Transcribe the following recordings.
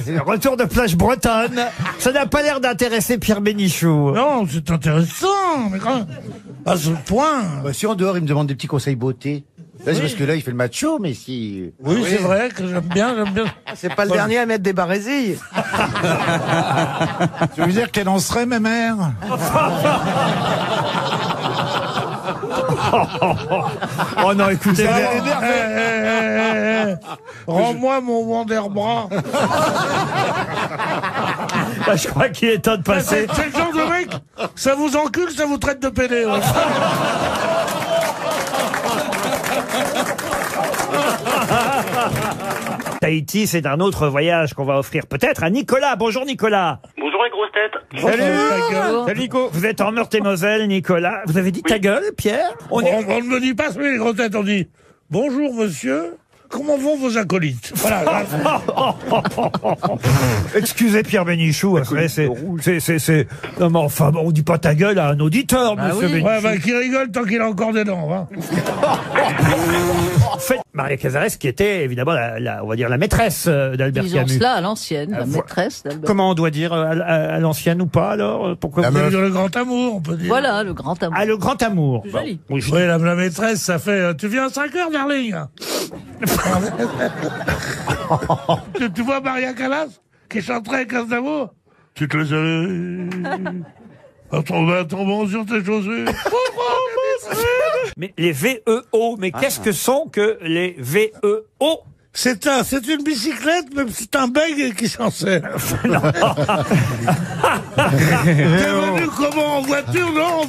Le retour de plage bretonne. Ça n'a pas l'air d'intéresser Pierre Bénichou. Non, c'est intéressant, mais quand... à ce point. Bah, si en dehors, il me demande des petits conseils beauté. Là, c'est parce que là, il fait le macho, mais si... Oui, c'est vrai que j'aime bien. C'est pas le dernier à mettre des barésilles. Tu veux dire qu'elle en serait, ma mère? Oh non, écoutez. Rends-moi mon Wonderbra. Bah, je crois qu'il est temps de passer. C'est le genre de mec, ça vous encule, ça vous traite de pédé. Ouais. Tahiti, c'est un autre voyage qu'on va offrir peut-être à Nicolas. Bonjour Nicolas. Bonjour les grosses têtes. Salut Nico. Vous êtes en Meurthe-et-Moselle, Nicolas. Vous avez dit ta gueule, Pierre? On ne me dit pas les grosses têtes, on dit bonjour monsieur. Comment vont vos acolytes? Voilà. Excusez Pierre Bénichou, après, c'est... Non, mais enfin, on dit pas ta gueule à un auditeur, monsieur Bénichou. Ouais, bah, qui rigole tant qu'il a encore des dents, hein. En fait, Maria Cazares, qui était évidemment on va dire la maîtresse d'Albert Camus. Disons cela à l'ancienne, la maîtresse d'Albert. Comment on doit dire à l'ancienne ou pas, alors? Pourquoi vous dire le grand amour, on peut dire. Voilà, le grand amour. Ah, le grand amour. C'est joli. Oui, la maîtresse, ça fait... tu viens à 5 heures, darling. tu vois Maria Callas qui chanterait avec Aznavour? Tu te laisses aller. Un tombant sur tes chaussures. Mais les VEO, mais qu'est-ce que sont que les VEO? C'est une bicyclette, mais c'est un bègue qui s'en sert. T'es venu comment, en voiture, non?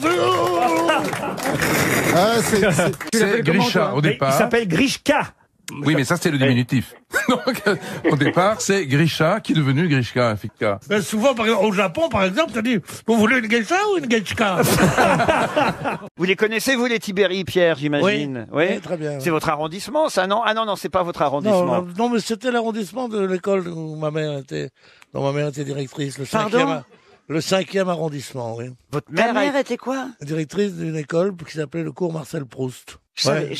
C'est Grisha au départ. Il s'appelle Grishka. Oui, mais ça, c'est le diminutif. Donc, au départ, c'est Grisha qui est devenu Grishka, Fika. Mais souvent, par exemple, au Japon, par exemple, tu dis, vous voulez une geisha ou une geishka? Vous les connaissez, vous, les Tibéri, Pierre, j'imagine? Oui, très bien. C'est votre arrondissement, ça, non? Ah non, c'est pas votre arrondissement. Non, mais c'était l'arrondissement de l'école où ma mère était directrice, le 5e arrondissement, oui. Votre Ta mère était quoi? Directrice d'une école qui s'appelait le cours Marcel Proust. Ouais.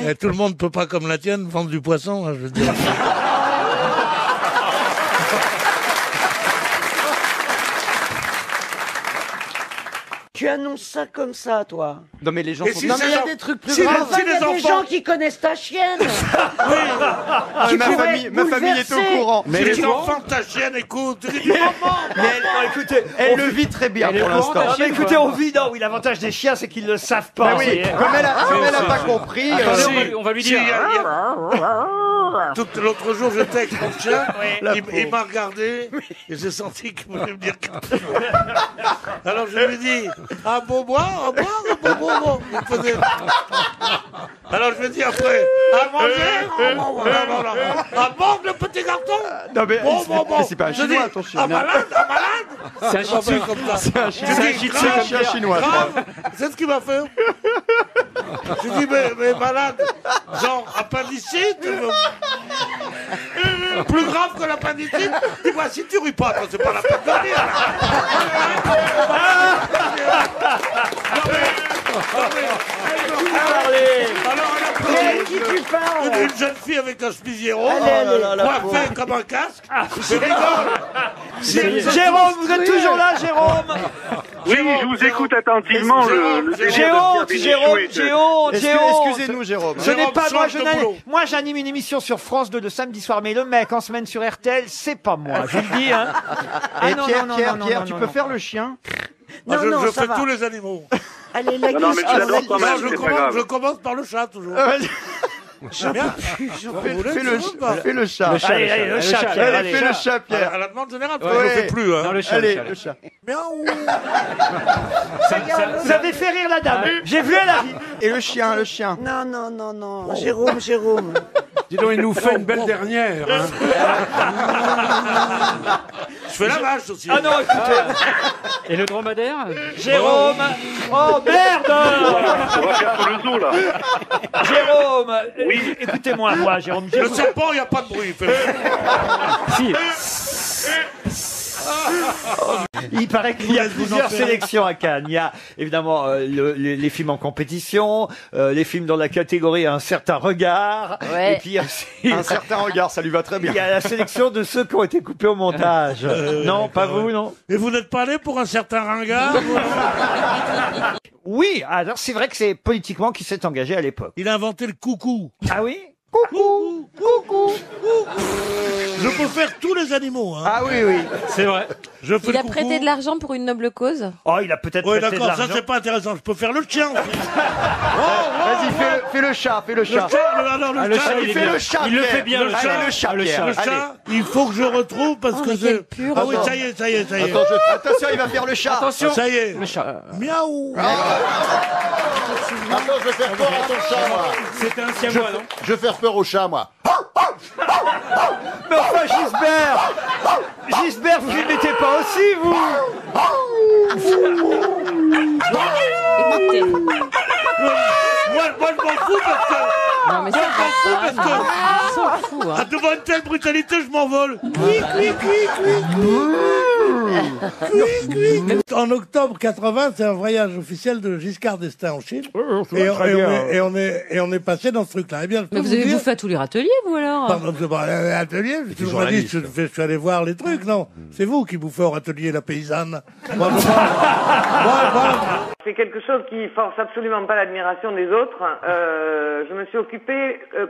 Et tout le monde peut pas, comme la tienne, vendre du poisson, hein, je veux dire. Tu annonces ça comme ça, toi? Non, mais les gens sont... Non, mais il y a des trucs plus graves. Il y a des gens qui connaissent ta chienne. Ma famille est au courant. Mais les enfants de ta chienne écoutent. Écoutez, elle le vit très bien pour l'instant. Mais écoutez, on vit, non, oui, l'avantage des chiens, c'est qu'ils le savent pas. Oui, comme elle a pas compris... On va lui dire. L'autre jour, j'étais avec mon chien, il m'a regardé, et j'ai senti qu'il voulait me dire quelque chose. Alors je lui ai dit, un beau bois. Alors je lui ai dit après, à manger, un bon, le petit carton. Non mais c'est pas un chinois, ton chien. Un malade. C'est un shih comme ça. C'est un chien chinois. C'est ce qu'il m'a fait. Je lui ai dit, mais malade, genre appendicite. Plus grave que l'appendicite. Dis-moi, si tu ris pas, toi, c'est pas la peine de rire. Qui tu parles? Une jeune fille avec un spisiero, coiffée comme un casque. Je rigole. Jérôme, vous êtes toujours là, Jérôme? Oui, je vous écoute attentivement. J'ai honte. Excusez-nous, Jérôme. Je n'ai pas, Change de boulot. moi j'anime une émission sur France 2 le samedi soir, mais le mec en semaine sur RTL, c'est pas moi, je vous le dis, hein. Et Pierre, tu peux faire le chien? Je ça fais va. tous les animaux. Allez, la Non, mais tu l'adores quand même, c'est pas grave. Je commence par le chat, toujours. Bien. Fais le chat. Allez, le chat, Pierre, allez. Fais le chat, Pierre. À la demande générale, je ne fais plus. Hein. Allez, le chat. Miaou. Vous avez fait rire la dame. J'ai vu elle arrive. Et le chien. Non. Jérôme. Dis donc, il nous fait une belle dernière. Hein. Je fais la vache aussi. Ah non, écoutez. Et le dromadaire? Jérôme. Oh merde. On va faire sur le zoo, là. Jérôme. Écoutez-moi, Jérôme. Le serpent, il n'y a pas de bruit. Si. Il paraît qu'il y a Vous en plusieurs faites. sélections à Cannes. Il y a évidemment les films en compétition, les films dans la catégorie Un certain regard, Ouais. et puis il y a aussi Un certain regard, ça lui va très bien. il y a la sélection de ceux qui ont été coupés au montage. Non, pas vous, non. Et vous n'êtes pas allé pour un certain ringard vous Oui, alors c'est vrai que c'est politiquement qui s'est engagé à l'époque. Il a inventé le coucou. Ah oui. Coucou, coucou, coucou. Je peux faire tous les animaux. Hein. Ah oui, oui. C'est vrai. Je fais Il le a coucou. prêté de l'argent pour une noble cause. Oh, il a peut-être Oui, prêté de d'accord, ça l'argent. c'est pas intéressant. Je peux faire le chien aussi. Vas-y, fais le chat, fais le Le chat. chat, le chat, Allez, fais le chat, Il le Pierre. fait bien, le chat. Allez, le chat, Pierre. Le Allez. chat, il faut que je retrouve parce Oh, que mais c'est. quel pur. Ah oui, Attends. ça y est, ça y est, ça y est. Attends, attention, il va faire le chat. Attention. Ça y est. Le chat. Miaou. Attends, je vais faire peur à ton chat, moi. C'était un siamois, non Je vais faire peur au chat, moi. Mais enfin, Gisbert, vous ne mettez pas aussi, vous. Écoutez. Moi, je m'en fous parce que. Non, mais ça Moi, je m'en fous va parce pas. que. Non, on s'en fout, hein. Ah, devant une telle brutalité, je m'envole. En octobre 80, c'est un voyage officiel de Giscard d'Estaing en Chine. Et on est passé dans ce truc-là. Eh bien, je peux Mais vous avez dire- bouffé à tous les râteliers, vous, alors? Pardon, c'est pas un atelier, je vous dis, je suis allé voir les trucs, non. C'est vous qui bouffez au râtelier la paysanne. Moi, C'est quelque chose qui force absolument pas l'admiration des autres. Je me suis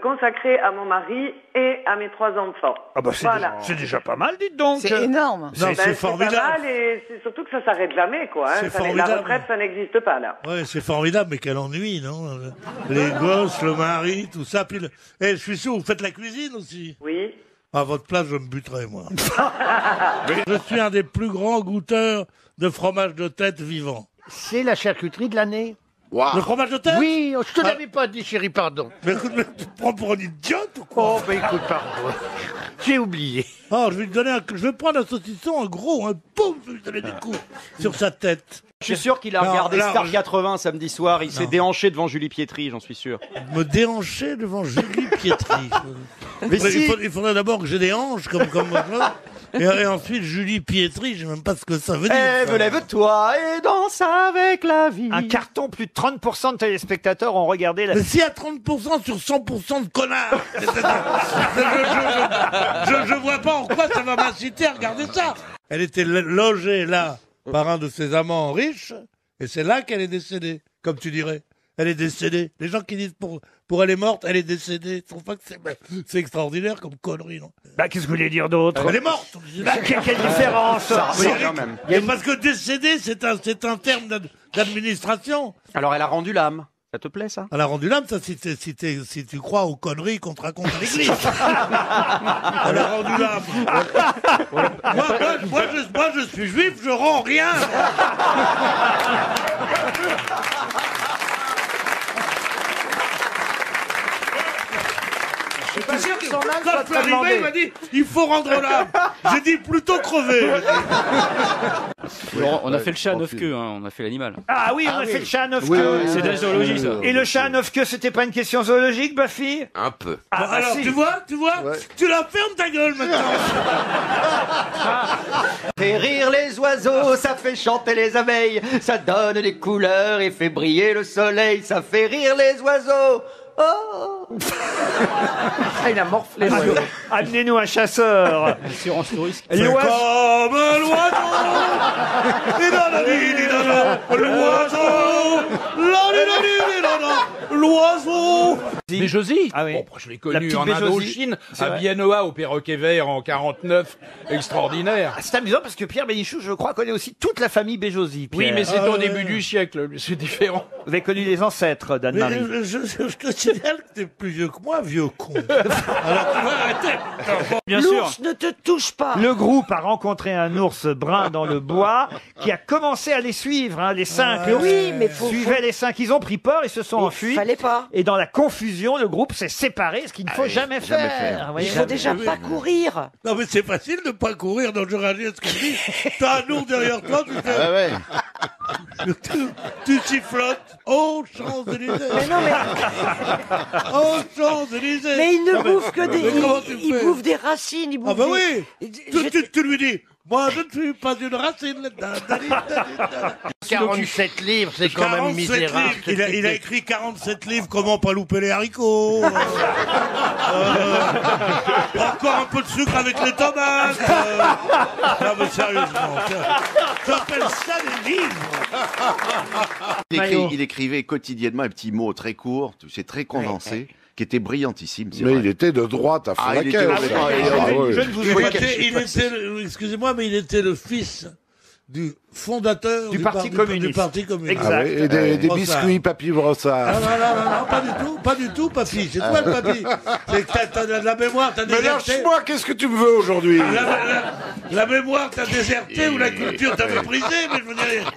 consacrée à mon mari et à mes 3 enfants. Ah bah c'est déjà pas mal, dites donc. C'est énorme. Non, Ben, c'est pas formidable. mal et c'est surtout que ça s'arrête jamais, quoi. Hein. C'est La formidable. retraite, ça n'existe pas, là. Ouais, c'est formidable, mais quel ennui, non? Les gosses, le mari, tout ça. Puis je suis sûr, vous faites la cuisine aussi. Oui. À votre place, je me buterais, moi. Je suis un des plus grands goûteurs de fromage de tête vivant. C'est la charcuterie de l'année. Le fromage de tête? Oui, je te l'avais pas dit, chérie, pardon. Mais écoute, mais tu te prends pour un idiote ou quoi? Oh, bah écoute, pardon. J'ai oublié. Oh, je vais prendre un saucisson, un gros, un pouf, je vais lui donner des coups sur sa tête. Je suis sûr qu'il a Non, regardé là, Star je- 80 samedi soir. Il s'est déhanché devant Julie Pietri, j'en suis sûr. Me déhancher devant Julie Pietri. Mais si- Il faudrait d'abord que j'ai des hanches comme moi. Et ensuite, Julie Pietri, je sais même pas ce que ça veut dire. ça. lève-toi et danse avec la vie. Un carton, plus de 30% de téléspectateurs ont regardé la... Mais s'il y a 30% sur 100% de connards, je vois pas en quoi ça va m'inciter à regarder ça. Elle était logée là par un de ses amants riches, et c'est là qu'elle est décédée, comme tu dirais. Elle est décédée. Les gens qui disent pour elle est morte, elle est décédée. Ils trouvent pas que c'est extraordinaire comme connerie, non? Bah, qu'est-ce que vous voulez dire d'autre? Elle est morte. Bah, quelle différence? Oui, quand même. Et parce que décédé, c'est un terme d'administration. Alors elle a rendu l'âme. Ça te plaît, ça? Elle a rendu l'âme, ça, si tu crois aux conneries qu'on te raconte à l'église. Elle a rendu l'âme. Moi, je suis juif, je rends rien. Je suis pas sûr que son âme soit très demandée. Il m'a dit, il faut rendre l'âme. J'ai dit plutôt crever. On a fait le chat à 9 queues, hein. On a fait l'animal. Ah oui, on a fait le chat à 9 queues. C'est de la zoologie, ça. Et le chat à 9 queues, c'était pas une question zoologique, Buffy? Un peu. Ah, Bon, bah, alors, si. tu vois, tu la fermes ta gueule maintenant. Fait rire les oiseaux, ça fait chanter les abeilles, ça donne des couleurs et fait briller le soleil, ça fait rire les oiseaux. Oh. Il a morflé. Amenez-nous un chasseur. Assurance touriste. C'est L'oiseau. comme l'oiseau. L'oiseau. Béjosi. Ah oui. Bon, je l'ai La connu petite en Béjosi. Indochine, C'est à vrai. Biennois, au perroquet vert en 49. Extraordinaire. Ah, c'est amusant parce que Pierre Bénichou, je crois, connaît aussi toute la famille Béjosi. Oui, Pierre. mais c'est Ah, au ouais. début du siècle, c'est différent. Vous avez connu les ancêtres Mais d'Anne-Marie. je te signale que t'es plus vieux que moi, vieux con. Alors tu vas arrêter. Bien sûr. L'ours ne te touche pas. Le groupe a rencontré un ours brun dans le bois qui a commencé à les suivre, hein, les 5. L'ours Oui, mais suivait les 5. Ils ont pris peur, ils se sont enfuis. Fallait pas. Et dans la confusion, le groupe s'est séparé, ce qu'il ne faut jamais faire. Vous voyez. Il faut déjà pas courir. Non mais c'est facile de pas courir dans je réagis à ce qu'il dit. T'as un ours derrière toi, tu fais. Ah ouais. Tu sifflotes. Oh Champs-Élysées. Mais non, mais, Oh Champs-Élysées. mais il ne Non, mais- bouffe que des. mais comment tu Il fais bouffe des racines. Il bouffe Ah bah des- oui. J'étais- Tu lui dis. Moi, je ne suis pas une racine. 47 livres, c'est quand même 47 misérable. livres. Il a écrit 47 livres, comment pas louper les haricots. Encore un peu de sucre avec les tomates. Non mais sérieusement, j'appelle ça des livres. Il écrivait quotidiennement un petit mot très court, c'est très condensé, qui était brillantissime. Mais il était de droite à fond la caisse. Excusez-moi, mais il était le fils du fondateur du Parti communiste. Du Parti communiste. Ah oui, et des biscuits papy brossard. Ah non, pas du tout, papy. C'est toi le papy. C'est que t'as de la mémoire, t'as déserté. Mais lâche-moi, qu'est-ce que tu me veux aujourd'hui? La mémoire, t'as déserté ou la culture t'a méprisé, mais je veux dire,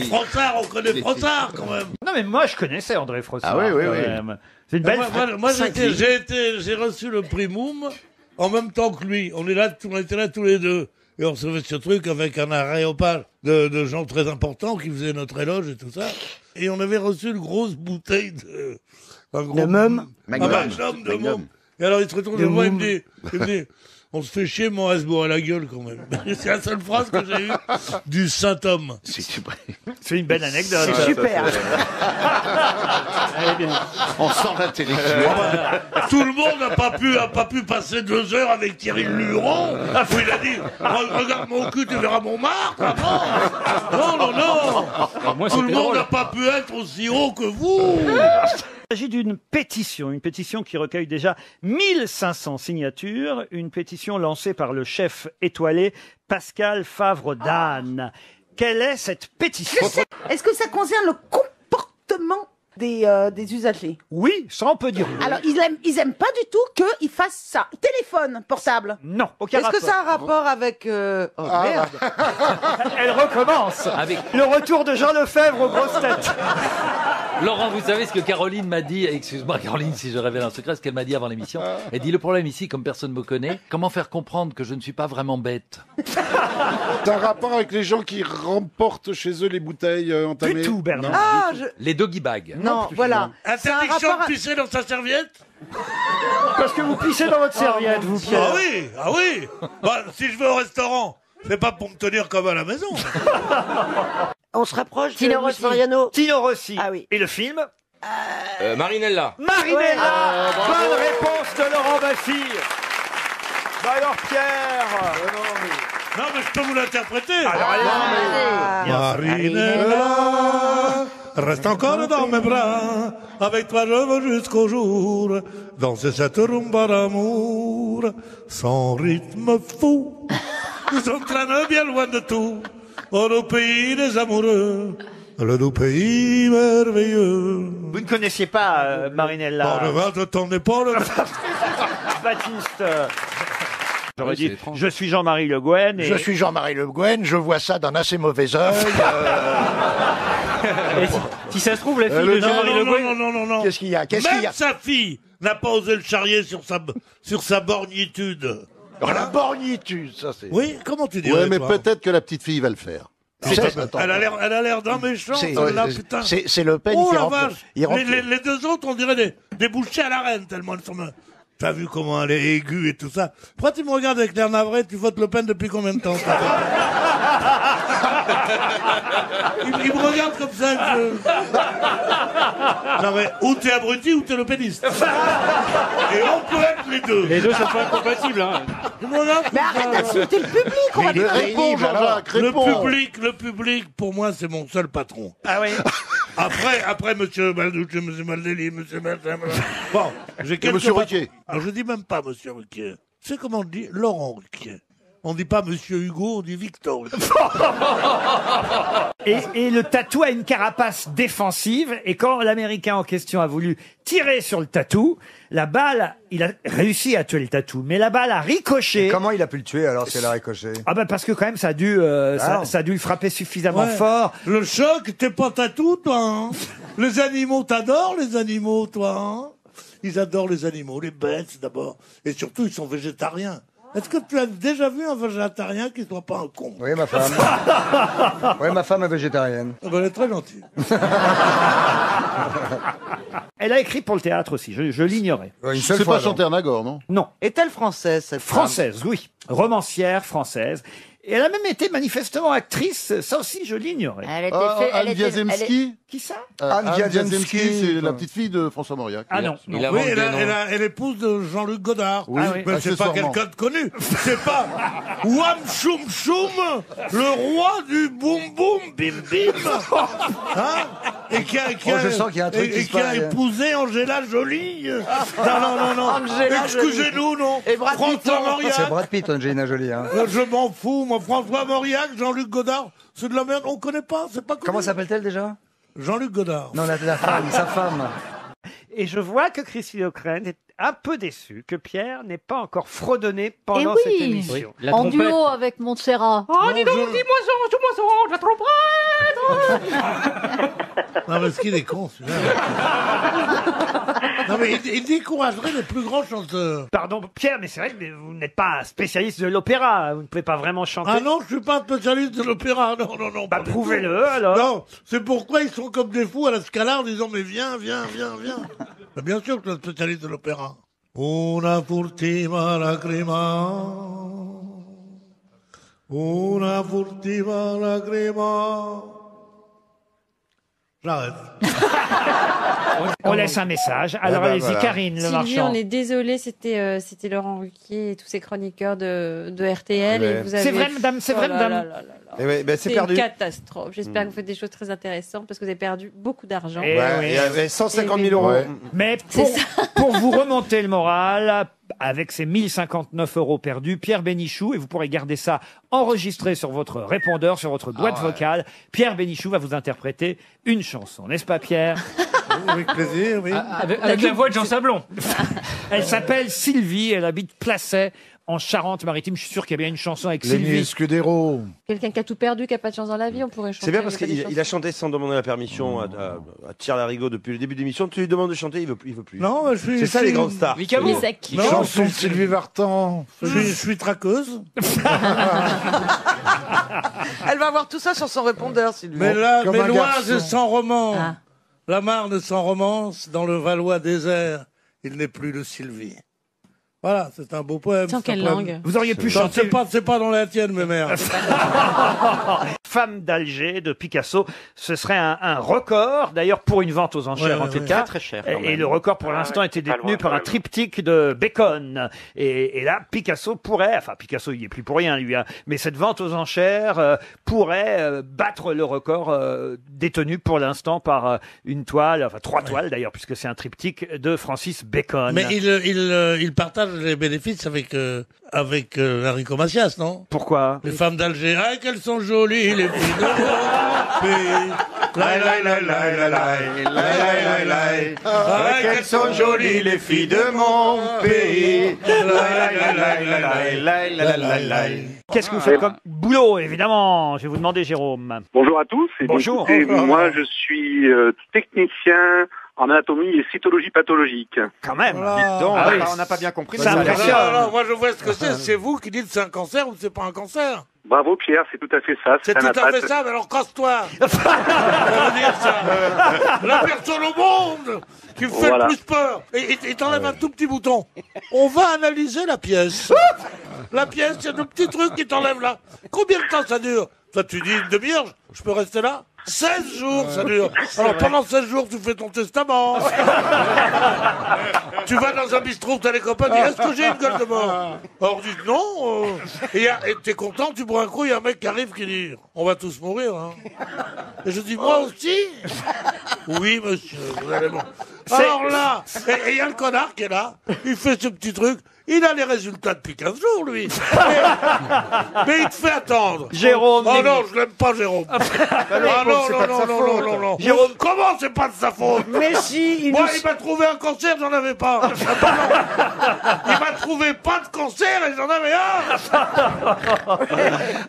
Frossard, on connaît Frossard quand même. Non, mais moi, je connaissais André Frossard. Ah oui, oui, quand oui. même. C'est une belle Moi, j'ai reçu le prix Moum en même temps que lui. On était là tous les deux. Et on recevait ce truc avec un aréopage de gens très importants qui faisaient notre éloge et tout ça. Et on avait reçu une grosse bouteille de... Magnum. Magnum de Moum. Et alors il se retourne de moi, il me dit, on se fait chier, mon Hasbourg à la gueule quand même. C'est la seule phrase que j'ai eue du Saint-Homme. C'est une belle anecdote. C'est super. On sent l'intellectuel. Tout le monde n'a pas pu passer 2 heures avec Thierry Luron. Où il a dit, regarde mon cul, tu verras mon marque. Non. Moi, Tout le c'était monde drôle. n'a pas pu être aussi haut que vous. Il s'agit d'une pétition qui recueille déjà 1500 signatures, une pétition lancée par le chef étoilé Pascal Favre-D'Anne. Quelle est cette pétition? Est-ce que ça concerne le comportement des usagers? Oui, ça on peut dire. Oui. Alors, ils aiment pas du tout qu'ils fassent ça. Téléphone portable. Non, aucun Est-ce rapport. que ça a un rapport avec... Oh merde. Elle recommence. Avec Le retour de Jean Lefebvre aux grosses têtes. Laurent, vous savez ce que Caroline m'a dit, excuse-moi Caroline si je révèle un secret, ce qu'elle m'a dit avant l'émission. Elle dit, le problème ici, comme personne ne me connaît, comment faire comprendre que je ne suis pas vraiment bête? C'est un rapport avec les gens qui remportent chez eux les bouteilles entamées? Du tout, Bernard. Non. Ah, Les doggy bags. Non, voilà. C'est un Interdiction rapport... de pisser dans sa serviette. Parce que vous pissez dans votre serviette, vous, Pierre. Ah oui. Bah, si je vais au restaurant, c'est pas pour me tenir comme à la maison. On se rapproche de Tino Luis Rossi. Mariano. Tino Rossi. Ah oui. Et le film? Marinella. Marinella. Bonne réponse de Laurent Baffy. Bah alors, Pierre. Non, mais je peux vous l'interpréter. Alors, allez. Marinella, reste encore dans mes bras. Avec toi, je veux jusqu'au jour danser cette rumba d'amour. Son rythme fou nous entraîne bien loin de tout. Au doux pays des amoureux, le doux pays merveilleux. Vous ne connaissiez pas Marinella? Par le vent de ton épaule. Baptiste. J'aurais Oui, dit, c'est étrange. je suis Jean-Marie Le Guen. Et... Je suis Jean-Marie Le Guen, je vois ça d'un assez mauvais œil. Et si ça se trouve, la fille de Jean-Marie Le Guen... Non. Qu'est-ce qu'il y a? Qu'est-ce qu'il y Même a? sa fille n'a pas osé le charrier sur sa bornitude. Oh, la bornitude, ça c'est... Oui, comment tu dirais Ouais, mais toi peut-être que la petite fille va le faire. Elle a l'air d'un méchant, celle-là, putain. C'est Le Pen Oh qui la rentre. vache. Il rentre. Les deux autres, on dirait des bouchées à la reine, tellement elles sont... T'as vu comment elle est aiguë et tout ça. Pourquoi tu me regardes avec l'air navré? Tu votes Le Pen depuis combien de temps? il me regarde comme ça. Non mais, ou t'es abruti ou t'es le péniste. Et on peut être les deux. Les deux sont pas incompatibles, hein. Tu me regardes Mais comme arrête ça. d'insulter le public, on va Mais réponds, Jean-Jacques, réponds. Le public, pour moi, c'est mon seul patron. Ah oui. Après, monsieur Baldouche, monsieur Maldeli, monsieur Martin. Bon, j'ai quelques monsieur patrons. Ruquier. Alors, je dis même pas monsieur Ruquier. C'est comment on dit Laurent Ruquier. On dit pas monsieur Hugo, on dit Victor Hugo. Et le tatou a une carapace défensive. Et quand l'Américain en question a voulu tirer sur le tatou, la balle, il a réussi à tuer le tatou, mais la balle a ricoché. Comment il a pu le tuer alors si elle a ricoché? Ah bah parce que quand même ça a dû, ça a dû le frapper suffisamment Ouais. fort. Le choc, t'es pas tatou, toi. Hein. Les animaux, t'adores les animaux, toi. Hein. Ils adorent les animaux, les bêtes d'abord. Et surtout, ils sont végétariens. Est-ce que tu as déjà vu un végétarien qui soit pas un con? Oui, ma femme. Oui, ma femme est végétarienne. Ah ben, elle est très gentille. Elle a écrit pour le théâtre aussi, je l'ignorais. Une seule C'est fois, pas non. Chanternagor, non? Non. Est-elle française, cette femme? Française, oui. Romancière française. Et elle a même été manifestement actrice, ça aussi je l'ignorais. Elle était Anne Wiazemski. Qui ça? Anne Wiazemski, c'est la petite fille de François Mauriac. Ah non. Oui, elle est épouse de Jean-Luc Godard. Oui, Mais c'est pas quelqu'un de connu. C'est pas Wam Choum Choum, le roi du boum boum bim bim. Hein? Et qui a je sens qu'il y a un truc qui se passe. épousé Angela Jolie. Non. Angela Excusez-nous, non. Et Brad Pitt, François non. Mauriac. C'est Brad Pitt, Angelina Jolie. Hein. Je m'en fous, moi. François Mauriac, Jean-Luc Godard, c'est de la merde. On connaît pas, c'est pas connu. Comment s'appelle-t-elle déjà? Jean-Luc Godard. Non, la femme, sa femme. Et je vois que Christine O'Krent est un peu déçue que Pierre n'ait pas encore fredonné pendant cette émission. En duo avec Montserrat. Oh, dis donc, dis-moi ça, je la trompette. Non, mais ce qu'il est con, celui-là. Non, mais il découragerait les plus grands chanteurs. Pardon, Pierre, mais c'est vrai que vous n'êtes pas un spécialiste de l'opéra. Vous ne pouvez pas vraiment chanter. Ah non, je suis pas un spécialiste de l'opéra. Non. Bah, prouvez-le, alors. Non, c'est pourquoi ils sont comme des fous à la Scala en disant, mais viens. Bah, bien sûr que je suis un spécialiste de l'opéra. Una furtiva lacrima. Una furtiva lacrima. J'arrête. On laisse un message. Alors allez-y, voilà. Karine Le Sylvie, Marchand. on est désolé, c'était Laurent Ruquier et tous ces chroniqueurs de RTL. Ouais. Et vous avez... C'est vrai, madame, c'est vrai, madame. Eh oui, ben, c'est une perdu. catastrophe. J'espère que vous faites des choses très intéressantes parce que vous avez perdu beaucoup d'argent. Et il y avait 150 000 euros. Ouais. Mais pour vous remonter le moral, avec ces 1059 euros perdus, Pierre Bénichou, et vous pourrez garder ça enregistré sur votre répondeur, sur votre boîte vocale, Pierre Bénichou va vous interpréter une chanson. N'est-ce pas, Pierre? Avec plaisir, oui. Avec la voix de Jean Sablon. Elle s'appelle Sylvie, elle habite Placet, en Charente-Maritime. Je suis sûr qu'il y a bien une chanson avec Sylvie. Scudero. Quelqu'un qui a tout perdu, qui n'a pas de chance dans la vie, on pourrait chanter. C'est bien parce qu'il a chanté sans demander la permission à Thierry Larigot depuis le début de l'émission. Tu lui demandes de chanter, il veut plus. Non, je suis. C'est ça les grandes stars. Il est sec. Non, Chanson de Sylvie Vartan. Je suis traqueuse. Elle va avoir tout ça sur son répondeur, Sylvie. Mais là, Comme un Méloise garçon. est sans roman. La Marne sans romance. Dans le Valois désert, il n'est plus de Sylvie. Voilà, c'est un beau poème. C'est en quelle langue? Vous auriez pu chanter. C'est pas dans la tienne, mes mères. Femme d'Alger de Picasso, ce serait un record, d'ailleurs pour une vente aux enchères en tout cas. Très cher. Et le record pour l'instant était détenu par un triptyque de Bacon. Et là, Picasso pourrait, enfin Picasso il y est plus pour rien lui, hein, mais cette vente aux enchères pourrait battre le record détenu pour l'instant par une toile, enfin 3 toiles d'ailleurs, puisque c'est un triptyque de Francis Bacon. Mais il partage les bénéfices avec Enrico Macias, non? Pourquoi? Les femmes d'Alger, ah, qu'elles sont jolies, les filles de mon pays. Ah, qu'elles sont jolies les filles de mon pays. Qu'est-ce que vous faites comme boulot, évidemment? Je vais vous demander, Jérôme. Bonjour à tous. Et Bonjour. écoutez, moi, je suis technicien en anatomie et cytologie pathologique. Quand même. Dites donc, Ah oui. on n'a pas bien compris. Ça mais impressionne. Non, moi je vois ce que c'est. C'est vous qui dites c'est un cancer ou c'est pas un cancer. Bravo Pierre, c'est tout à fait ça. C'est tout à fait ça, mais alors casse-toi. Ça veut dire ça. La personne au monde qui me fait Voilà. le plus peur. Et t'enlèves un tout petit bouton. On va analyser la pièce. La pièce, il y a de petits trucs qui t'enlèvent là. Combien de temps ça dure? Toi, tu dis une demi-heure, je peux rester là? 16 jours, ça dure. Alors, pendant 16 jours, tu fais ton testament. Tu vas dans un bistrot, t'as les copains, dis, est-ce que j'ai une gueule de mort? Alors, dis non. Et t'es content, tu bois un coup, il y a un mec qui arrive qui dit, on va tous mourir, hein. Et je dis, moi aussi? Oui, monsieur, vous allez mourir. Alors là, et il y a le connard qui est là, il fait ce petit truc. Il a les résultats depuis 15 jours, lui. Mais il te fait attendre. Jérôme. Oh non, je l'aime pas, Jérôme. Ah non. Jérôme, comment c'est pas de sa faute? Mais si, Moi, il m'a trouvé un cancer, j'en avais pas. Il m'a trouvé pas de cancer et j'en avais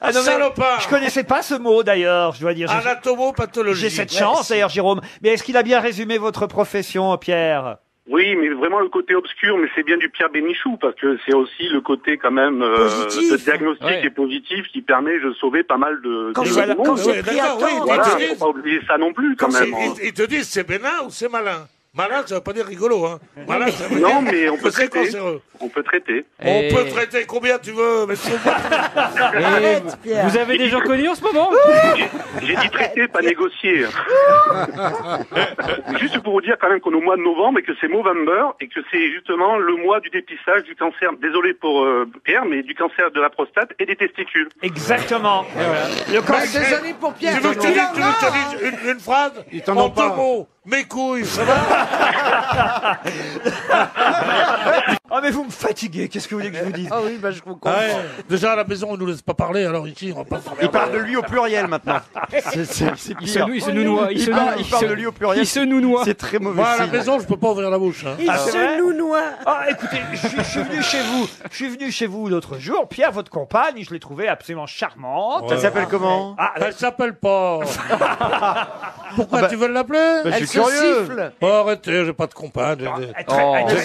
un. Salopard. Je connaissais pas ce mot d'ailleurs, je dois dire. Anatomopathologie. J'ai cette chance d'ailleurs, Jérôme. Mais est-ce qu'il a bien résumé votre profession, Pierre? Oui, mais vraiment le côté obscur, mais c'est bien du Pierre Bénichou, parce que c'est aussi le côté quand même de diagnostic et positif qui permet de sauver pas mal de Quand de monde. c'est pris à temps, Voilà, faut pas oublier ça non plus quand même. Ils te disent c'est bénin ou c'est malin. Malade, ça veut pas dire rigolo, hein. Malade, ça veut Non, dire mais on que peut c'est traiter. cancéreux. On peut traiter. On peut traiter combien tu veux, mais Vous avez des gens connus en ce moment? J'ai dit traiter, pas négocier. Juste pour vous dire quand même qu'on est au mois de novembre et que c'est Movember et que c'est justement le mois du dépistage du cancer, désolé pour Pierre, mais du cancer de la prostate et des testicules. Exactement. Le cancer. Désolé pour Pierre. Tu veux que je te dise une phrase en deux mots? Mes couilles, ça va? Oh mais vous me fatiguez, qu'est-ce que vous voulez que je vous dise? Ah oui, bah je vous comprends. Ouais. Déjà à la maison, on nous laisse pas parler, alors ici, on va pas se Il parle de lui au pluriel maintenant. C'est Il se nounoie. Il parle de lui au pluriel. Il se nounoie. C'est très mauvais Moi, à la signe. maison, je peux pas ouvrir la bouche. Hein. Il c'est se vrai nounoie. Ah, écoutez, je suis venu chez vous. Je suis venu chez vous l'autre jour. Pierre, votre compagne, je l'ai trouvée absolument charmante. Ouais. Elle s'appelle comment? Ah, Elle s'appelle pas. Pourquoi bah, tu veux l'appeler? bah, je Elle suis se curieux. siffle. Oh, arrêtez, j'ai pas de compagne.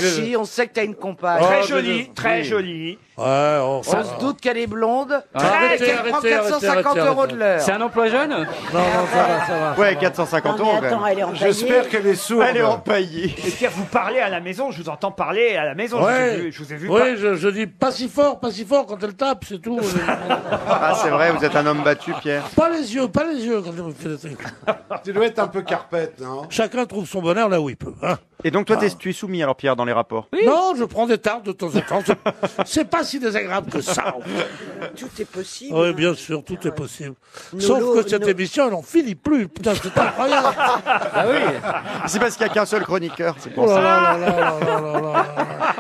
Si, on sait que t'as une compagne. très Oh, jolie, très jolie. Ouais, On se doute qu'elle est blonde. Arrêtez, qu'elle prend arrêtez, 450 arrêtez, euros de l'heure. C'est un emploi jeune? Non, ça va. Ouais, 450 Non, euros. mais quand attends, même. elle est empaillée. J'espère qu'elle est sourde. Elle est empaillée. Et Pierre, vous parlez à la maison, je vous entends parler à la maison. Ouais. Je vous ai vu. Oui, je dis pas si fort quand elle tape, c'est tout. Ah, c'est vrai, vous êtes un homme battu, Pierre. Pas les yeux quand elle me fait des trucs. Tu dois être un peu carpette, non? Chacun trouve son bonheur là où il peut. Hein. Et donc, toi, tu es soumis, alors, Pierre, dans les rapports? Non, je prends des tartes de temps en temps. C'est pas si désagréable que ça. Tout est possible. Oui, bien sûr, tout est possible. Nolo, Sauf que cette émission, elle n'en finit plus. Putain, c'est incroyable. Ah oui. C'est parce qu'il n'y a qu'un seul chroniqueur, c'est Oh pour là ça. là là là là là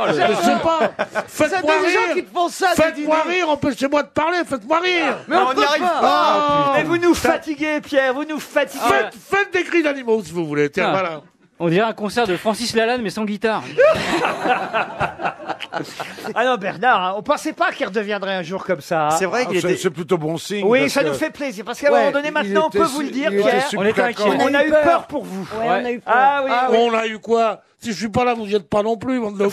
là. Je sais pas. Faites-moi des gens qui rire. te font ça. Faites-moi rire. Empêchez-moi de parler. Faites-moi rire. Mais on n'y arrive pas. Mais vous nous fatiguez, Pierre, vous nous fatiguez. Faites des cris d'animaux si vous voulez. Tiens, Ah. voilà. On dirait un concert de Francis Lalanne mais sans guitare. Ah non, Bernard, hein, on pensait pas qu'il redeviendrait un jour comme ça. C'est vrai qu'il était... C'est plutôt bon signe. Oui, parce ça que nous fait plaisir, parce qu'à un moment donné, il maintenant, on était peut vous le dire, il était Pierre. super On était inquiets. d'accord. On a eu peur pour vous. Ouais, on a eu peur. Ah oui, oui. On a eu quoi? Si je suis pas là, vous y êtes pas non plus, bande de cons.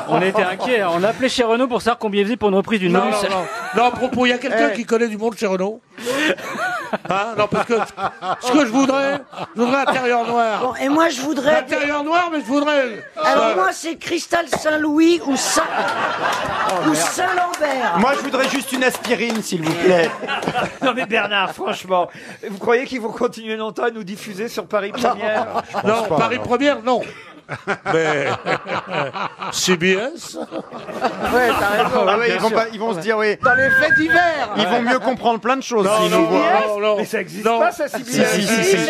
On était inquiets. On a appelé chez Renault pour savoir combien il faisait pour une reprise d'une Non, Modus. non, à propos, il y a quelqu'un qui connaît du monde chez Renault. Hein? Non, parce que ce que je voudrais intérieur noir. Bon, et moi, je voudrais... Intérieur noir, mais je voudrais. Alors moi, c'est Cristal Saint-Louis ou Saint-Lambert. Moi, je voudrais juste une aspirine, s'il vous plaît. Non mais Bernard, franchement, vous croyez qu'ils vont continuer longtemps à nous diffuser sur Paris Première? Non, Paris Première, non. Mais CBS. Ouais, t'as raison. Ah ouais, ils vont se dire, oui, Dans les faits divers. ils vont mieux comprendre plein de choses s'ils nous voient. non. Mais ça existe Non. pas, ça, CBS. Si, si, si, si.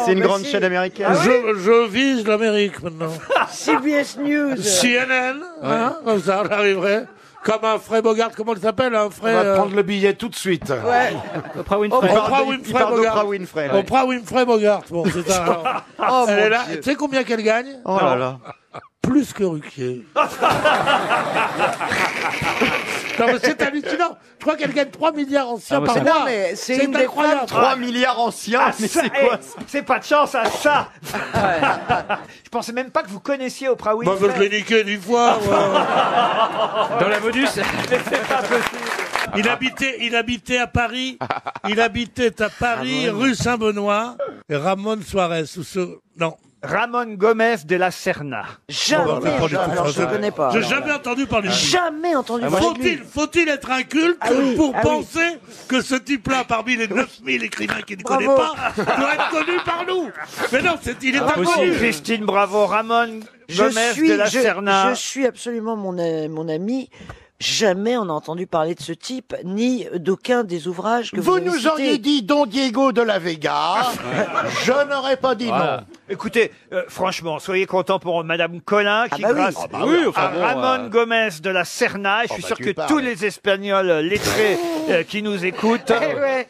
C'est une grande chaîne américaine. Je vise l'Amérique maintenant. CBS News. CNN, hein, comme ça, on arriverait. Comme un Fred Bogart, comment il s'appelle, un On Fred va prendre le billet tout de suite. Ouais. Oprah Winfrey. Oprah Il Winfrey parle Bogart. d'Oprah Winfrey. Ouais. Oprah Winfrey Bogart. Bon, c'est ça. Alors. Oh, Elle mon est là. Dieu. Tu sais combien qu'elle gagne? Oh là là. Plus que Ruquier. Non, mais c'est hallucinant. Je crois qu'elle gagne 3 milliards anciens Ah, mais par c'est- mois. Non, mais c'est une des incroyable. femmes 3 milliards anciens, Ah, mais ça, c'est quoi eh, c'est pas de chance à ça. Je pensais même pas que vous connaissiez Oprah Bah, Winfrey. je l'ai niqué 10 fois. moi. Dans la Modus. Il habitait à Paris. Il habitait à Paris, rue Saint-Benoît. Et Ramon Suarez. Non. Ramon Gomez de la Serna. Jamais. Bon, pas du tout Alors, je français. connais pas. J'ai jamais entendu parler de lui. Jamais entendu parler de lui. Faut-il être inculte Ah oui, pour ah oui. penser que ce type-là, parmi les 9000 écrivains qu'il ne connaît Bravo. pas, doit être connu par nous? Mais non, il est pas Possible. connu. Christine Bravo, Ramon Gomez de la Serna. Je suis absolument mon ami. Jamais on a entendu parler de ce type, ni d'aucun des ouvrages que vous Vous avez nous cités. auriez dit Don Diego de la Vega, je n'aurais pas dit non. Écoutez, franchement, soyez contents pour Madame Collin qui, bah oui. grâce Ah bah oui, enfin à bon, Ramon Gomez de la Serna, et je suis sûr que tous les Espagnols lettrés qui nous écoutent...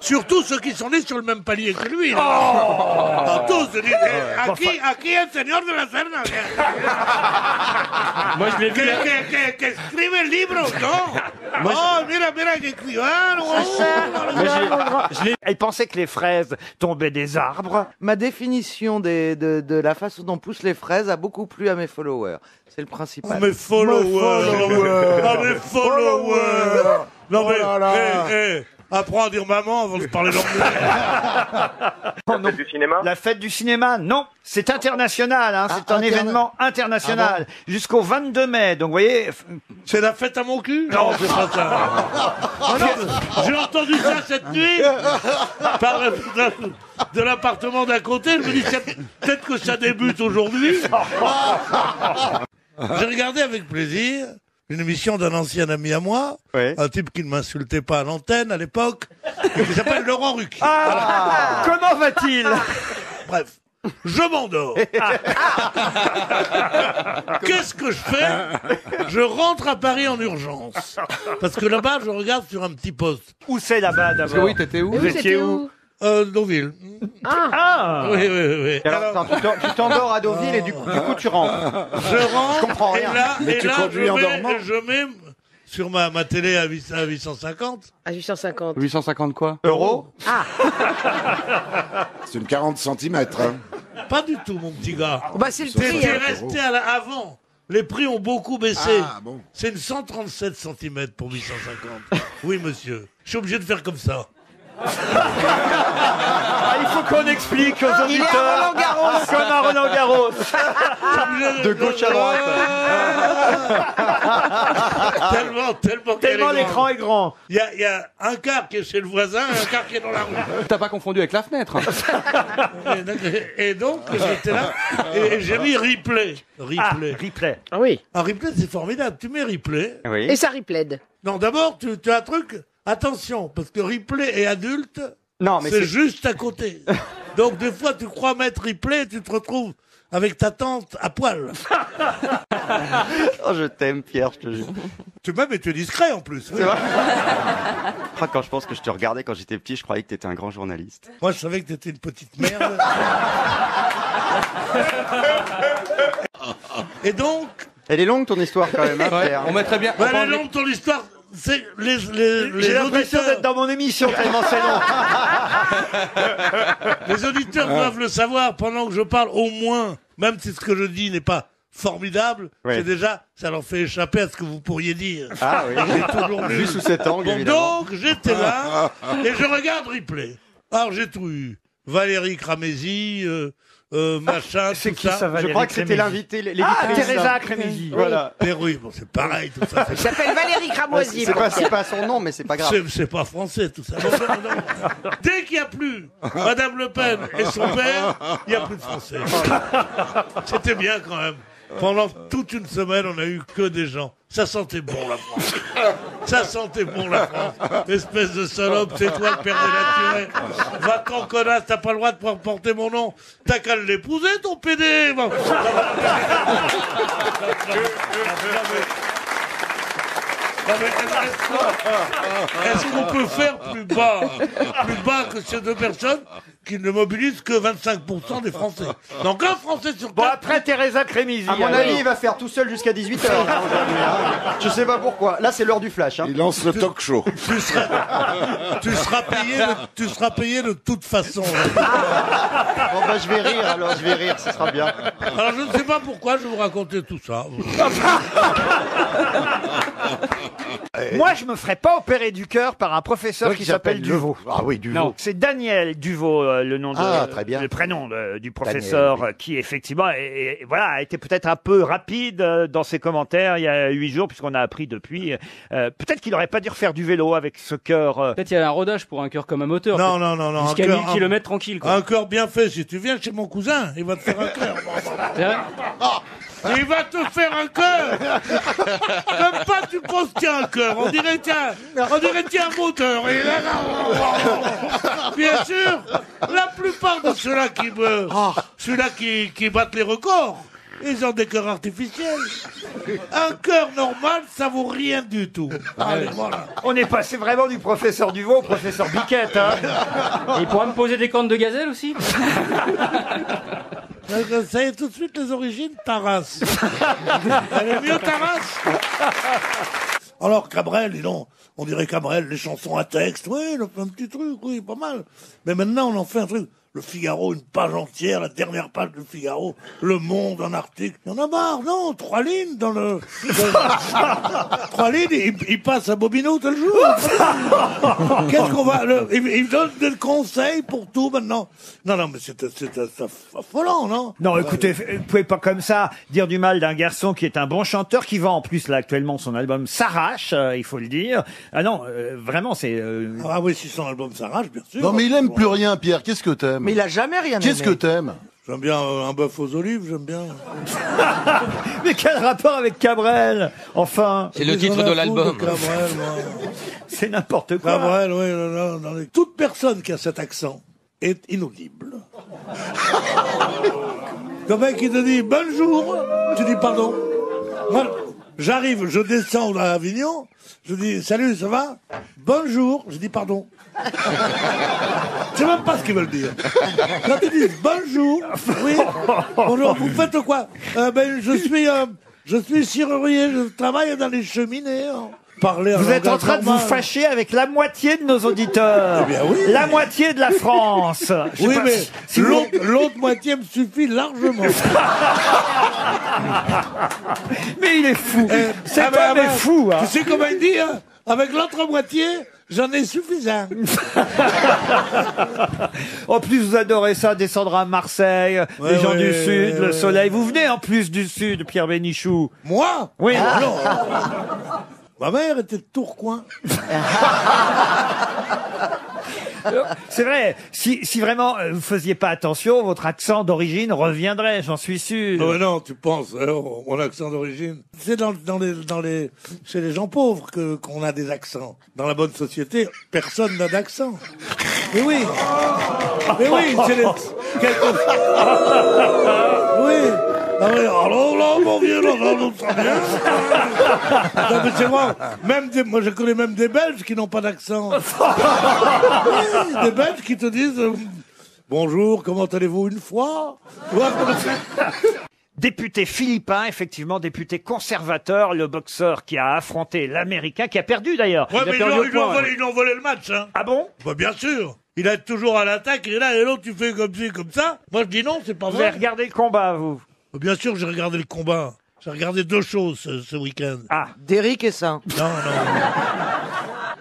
Surtout ceux qui sont nés sur le même palier que lui. là. Tous. Aquí el señor de la Serna. Moi, je l'ai vu. là. Que escribe el libro, ¿no? Oh, mira, que escribano. Elle pensait que les fraises tombaient des arbres. Ma définition de la façon dont poussent les fraises a beaucoup plu à mes followers. C'est le principal. Mes followers. Non, mais followers. Non, mais, Apprends à dire maman avant de parler l'anglais. La fête du cinéma? La fête du cinéma, non. C'est international, hein. C'est un événement international. Jusqu'au 22 mai, donc vous voyez... C'est la fête à mon cul? Non, c'est pas ça. J'ai entendu ça cette nuit par de l'appartement d'à côté. Je me dis, peut-être que ça débute aujourd'hui. J'ai regardé avec plaisir une émission d'un ancien ami à moi, un type qui ne m'insultait pas à l'antenne à l'époque, et qui s'appelle Laurent Ruquier. Ah, comment va-t-il? Bref, je m'endors. Qu'est-ce que je fais? Je rentre à Paris en urgence. Parce que là-bas, je regarde sur un petit poste. Où c'est là-bas d'abord? Parce que oui, t'étais où? Vous étiez où? Deauville. Ah. Oui. Alors, tu t'endors à Deauville et du coup tu rentres. Je rentre, Je comprends rien. et là je mets sur ma télé à 850. À 850. 850 quoi? Euros? Ah. C'est une 40 cm. Pas du tout, mon petit gars. Bah, c'est le prix. T'es hein. resté avant. Les prix ont beaucoup baissé. Ah, bon. C'est une 137 cm pour 850. Oui, monsieur. Je suis obligé de faire comme ça. Ah, il faut qu'on explique aux auditeurs. Il est à Roland-Garros. Comme à Roland-Garros. De gauche à droite. tellement l'écran est grand. Il y a un quart qui est chez le voisin et un quart qui est dans la rue. T'as pas confondu avec la fenêtre? Et donc, j'étais là et j'ai mis replay. Replay. Ah oui. Un replay, c'est formidable. Tu mets replay. Oui. Et ça replaide. Non, d'abord, tu as un truc. Attention, parce que replay et adulte, Non, mais c'est juste à côté. Donc, des fois, tu crois mettre replay et tu te retrouves avec ta tante à poil. Oh, je t'aime, Pierre, je te jure. Tu m'aimes et tu es discret en plus. C'est vrai. Ah, quand je pense que je te regardais quand j'étais petit, je croyais que t'étais un grand journaliste. Moi, je savais que t'étais une petite merde. Et donc... Elle est longue ton histoire quand même, hein, Pierre. On mettrait bien. Elle est longue ton histoire. C'est les J'ai l'impression auditeurs, d'être dans mon émission tellement c'est long. les auditeurs doivent le savoir pendant que je parle au moins, même si ce que je dis n'est pas formidable, Oui. c'est déjà, ça leur fait échapper à ce que vous pourriez dire. Ah oui. J'ai toujours lu. Vu sous cet angle, Bon, évidemment. donc, j'étais là, et je regarde replay. Alors, j'ai tout eu. Valérie Cramézy, machin, C'est tout qui ça, Je Valérie crois que c'était Crémézy? l'invité, les Ah, vitrices, Teresa là. Crémézy. Voilà. Mais oui, bon, c'est pareil, tout ça. Il s'appelle Valérie Cramoisi. C'est pas son nom, mais c'est pas grave. C'est pas français, tout ça. Non. Dès qu'il n'y a plus Madame Le Pen et son père, il n'y a plus de français. C'était bien quand même. Pendant toute une semaine, on a eu que des gens. Ça sentait bon, la France. Ça sentait bon, la France. Espèce de salope, c'est toi le père dénaturé. Va-t'en, connasse, t'as pas le droit de pouvoir porter mon nom. T'as qu'à l'épouser, ton PD. Bon. Non, mais est-ce qu'on peut faire plus bas que ces deux personnes qui ne mobilisent que 25% des Français? Donc un Français sur Bon, quatre. après Teresa Crémézy. À mon alors. avis, il va faire tout seul jusqu'à 18h aujourd'hui. Hein. Je sais pas pourquoi. Là, c'est l'heure du flash. Hein. Il lance le talk show. Tu seras payé de toute façon. Bon, bah, je vais rire, ce sera bien. Alors je ne sais pas pourquoi je vais vous raconter tout ça. Moi, je me ferais pas opérer du cœur par un professeur qui s'appelle Duvaux. Ah oui, Duvaux. Non, c'est Daniel Duvaux, le nom Ah, très bien. le prénom du professeur, Daniel, qui effectivement, voilà, a été peut-être un peu rapide dans ses commentaires il y a 8 jours, puisqu'on a appris depuis. Peut-être qu'il aurait pas dû refaire du vélo avec ce cœur. Peut-être il y a un rodage pour un cœur comme un moteur. Non. Jusqu'à 1000 km tranquille, quoi. Un cœur bien fait. Si tu viens chez mon cousin, il va te faire un cœur. C'est vrai Il va te faire un cœur. Même pas tu penses qu'il y a un cœur. On dirait qu'il y a un moteur. Et là, bien sûr, la plupart de ceux-là qui meurent, ceux-là qui battent les records, ils ont des cœurs artificiels. Un cœur normal, ça vaut rien du tout. Allez, voilà. On est passé vraiment du professeur Duvaux au professeur Biquette. Hein. Et il pourra me poser des cornes de gazelle aussi. Ça y est tout de suite les origines, Taras. Elle est mieux, Taras. Alors, Cabrel, dis donc, on dirait Cabrel, les chansons à texte, oui, il a fait un petit truc, oui, pas mal. Mais maintenant, on en fait un truc. Le Figaro, une page entière, la dernière page du Figaro, Le Monde, un article. Il y en a marre, non, 3 lignes dans le... 3 lignes, il passe à Bobino tout le jour. Qu'est-ce qu'on va... Il donne des conseils pour tout maintenant. Non, mais c'est affolant, non? Non, écoutez, vous pouvez pas comme ça dire du mal d'un garçon qui est un bon chanteur, qui vend en plus là actuellement son album s'arrache, il faut le dire. Ah non, vraiment c'est... Ah oui, si son album s'arrache, bien sûr. Non, mais il aime plus rien, Pierre. Qu'est-ce que t'aimes? Mais il a jamais rien aimé. Qu'est-ce que t'aimes? J'aime bien un bœuf aux olives, j'aime bien. Mais quel rapport avec Cabrel? Enfin... C'est le titre de l'album. C'est n'importe quoi. Cabrel, oui, non. Toute personne qui a cet accent est inaudible. Le mec qui te dit bonjour, tu dis pardon. Moi, j'arrive, je descends à Avignon, je dis salut, ça va? Bonjour, je dis pardon. Je sais même pas ce qu'ils veulent dire. Quand ils disent bonjour, oui, bonjour, vous faites quoi? Je suis serrurier, je travaille dans les cheminées. Parler Vous êtes en train de vous fâcher avec la moitié de nos auditeurs. Eh bien oui. La moitié de la France. Je sais Oui, pas mais si l'autre moitié me suffit largement. Mais il est fou. C'est pas mais fou. Hein. Tu sais comment il dit, hein? Avec l'autre moitié, j'en ai suffisant. En plus, vous adorez ça, descendre à Marseille, les gens du Sud, le soleil. Vous venez en plus du Sud, Pierre Bénichou. Moi? Oui. Non. Ma mère était de Tourcoing. C'est vrai, si vraiment vous faisiez pas attention, votre accent d'origine reviendrait, j'en suis sûr. Non, mais non, tu penses, mon accent d'origine. C'est chez les gens pauvres qu'on a des accents. Dans la bonne société, personne n'a d'accent. Mais oui. Mais oui, c'est les... Oui. Ah oui, alors là, mon vieux, là, ça vient. Non, mais c'est vrai. Moi, je connais même des Belges qui n'ont pas d'accent. Oui, des Belges qui te disent bonjour, comment allez-vous une fois? Député philippin, effectivement, député conservateur, le boxeur qui a affronté l'Américain, qui a perdu d'ailleurs. Ouais, mais ils lui ont volé le match, hein. Ah bon? Bah, bien sûr. Il est toujours à l'attaque, et là, et l'autre, tu fais comme ci, comme ça. Moi, je dis non, c'est pas vrai. Vous avez regardé le combat, vous? Bien sûr, j'ai regardé le combat. J'ai regardé 2 choses ce week-end. Ah. Derrick et ça. Non.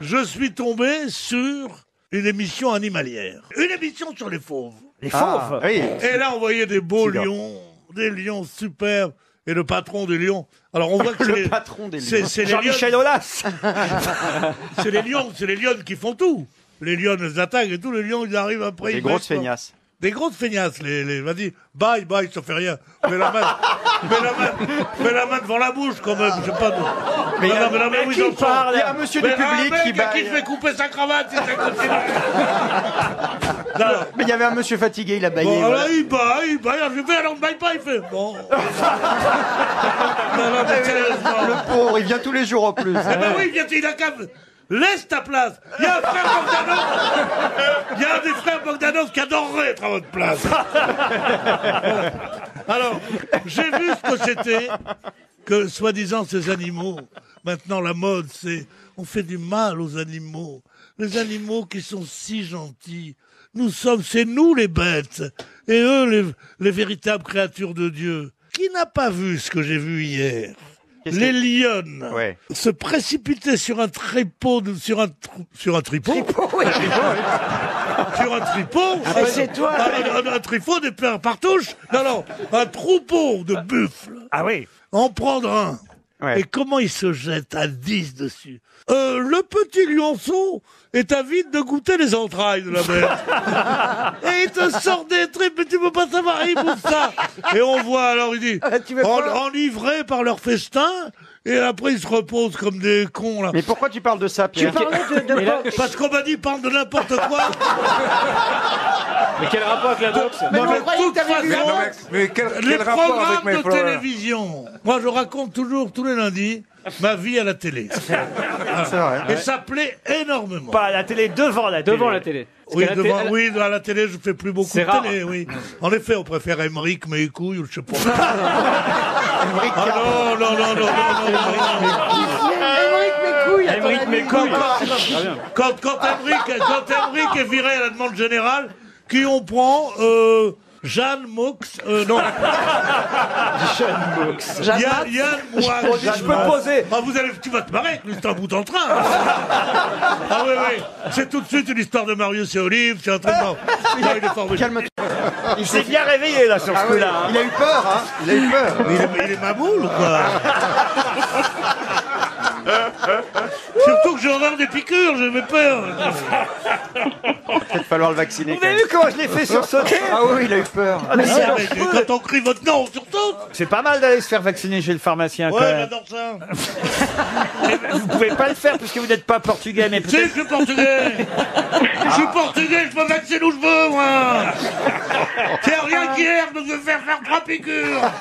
Je suis tombé sur une émission animalière. Une émission sur les fauves. Les fauves? Oui. Et là, on voyait des beaux lions, des lions superbes. Et le patron des lions. Alors, on voit que Le patron des lions. c'est les Jean-Michel lions. Aulas. C'est les lions qui font tout. Les lions les attaquent et tout. Les lions, ils arrivent après. Des ils grosses mettent- feignasses. Des grosses feignasses, vas-y, bye, ça fait rien. Mets la main devant la bouche, quand même, je sais pas. Mais qui parle? Il y a un monsieur du public qui à qui je vais couper sa cravate si ça continue. Non. Mais il y avait un monsieur fatigué, il a baillé. Bon, voilà. alors il baille, alors je fais, alors ne baille pas, il fait, bon. Non, mais sérieusement. Le pauvre, il vient tous les jours en plus. Eh ben oui, il a qu'à... Laisse ta place. Il y a un frère Bogdanov. Il y a un des frères Bogdanov qui adorerait être à votre place. Alors, j'ai vu ce que c'était que, soi-disant, ces animaux. Maintenant, la mode, c'est... On fait du mal aux animaux. Les animaux qui sont si gentils. C'est nous les bêtes. Et eux, les véritables créatures de Dieu. Qui n'a pas vu ce que j'ai vu hier? Les lionnes se précipitaient sur un tripot, sur un tripot. Sur un tripot. c'est toi. Un tripot des partouches. Non, un troupeau de buffles. Ah oui. En prendre un. Ouais. Et comment il se jette à 10 dessus? Le petit lionceau est avide de goûter les entrailles de la bête. Et il te sort des tripes, mais tu peux pas savoir, il bouffe ça. Et on voit, alors il dit, enivrés par leur festin, et après ils se reposent comme des cons, là. Mais pourquoi tu parles de ça, Pierre? Parce qu'on m'a dit, parle de n'importe quoi. Mais quel rapport avec la boxe? Non, mais de toute façon, Mais les quel rapport avec programmes de Mayflower? télévision. Moi, je raconte toujours, tous les lundis, ma vie à la télé. C'est vrai. Et ça plaît énormément. Pas à la télé, devant la télé. Devant la télé. Oui, Parce qu'à la télé- oui, à la télé, je fais plus beaucoup C'est de rare. télé, oui. En effet, on préfère Émeric, mes couilles, ou je sais pas. Ah non. Émeric, mes couilles. Très bien. Quand Émeric est viré à la demande générale, qui on prend Jeanne Mox, non. Jeanne Mox. Yann Moix. Je peux poser. Ah, tu vas te marrer avec l'histoire bout en train. Hein. Ah oui, oui. C'est tout de suite une histoire de Marius et Olive. C'est un truc. Non, il est formidable. Calme-toi. Il s'est bien réveillé là sur ce coup-là. Il a eu peur, hein. Il a eu peur. Il est maboule ou quoi? Surtout que j'ai horreur des piqûres, j'avais peur. Peut-être falloir le vacciner. Vous avez vu comment je l'ai fait sursauter? Ah oui, il a eu peur. Ah, mais c'est Mais quand on crie votre nom, surtout. C'est pas mal d'aller se faire vacciner chez le pharmacien quand Ouais, même. j'adore ça. Vous pouvez pas le faire puisque vous n'êtes pas portugais, mais Si, je suis portugais. Je suis portugais, je peux vacciner où je veux, moi. C'est rien qu'hier, je me fais faire 3 piqûres.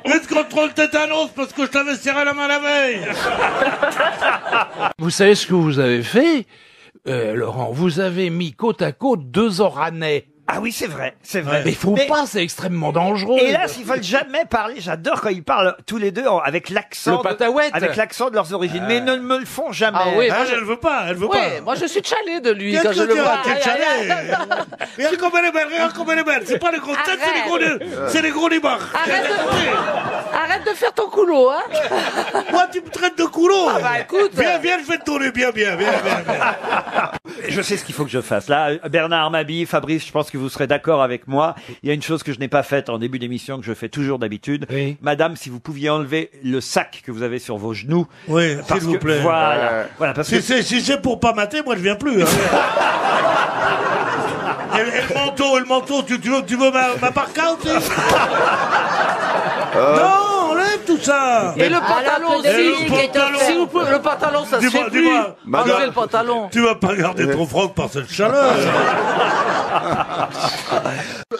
Lutte contre le tétanos parce que je t'avais serré la main la veille. Vous savez ce que vous avez fait, Laurent? Vous avez mis côte à côte 2 Oranais. Ah oui, c'est vrai, c'est vrai. Mais faut pas, c'est extrêmement dangereux. Et là, s'ils veulent jamais parler, j'adore quand ils parlent tous les deux avec l'accent, Le pataouette. avec l'accent de leurs origines, mais ils ne me le font jamais. Ah oui, Ah, elle veut pas, elle veut Ouais, pas. moi je suis chalé de lui Qu'est-ce quand je que le tu vois. as, t'es chalé. Regarde comme elle est belle, regarde comme elle est belle. C'est pas les grosses têtes, c'est les gros nibards. Arrête de faire ton coulo, hein. Moi, tu me traites de coulo. Ah bah écoute. Viens, je vais te tourner bien. Je sais ce qu'il faut que je fasse. Là, Bernard Mabille, Fabrice, je pense que vous serez d'accord avec moi. Il y a une chose que je n'ai pas faite en début d'émission, que je fais toujours d'habitude. Oui. Madame, si vous pouviez enlever le sac que vous avez sur vos genoux. Oui, parce s'il vous que- plaît. Voilà. Voilà, parce que Si c'est pour pas mater, moi je viens plus. Hein. Et le manteau, tu veux ma parka aussi? Non, enlève tout ça. Et le pantalon Et le aussi. pantalon. Si vous pouvez, le pantalon, ça se Dis-moi, fait plus. dis-moi. Enlevez le pantalon. Tu vas pas garder ton froc par cette chaleur.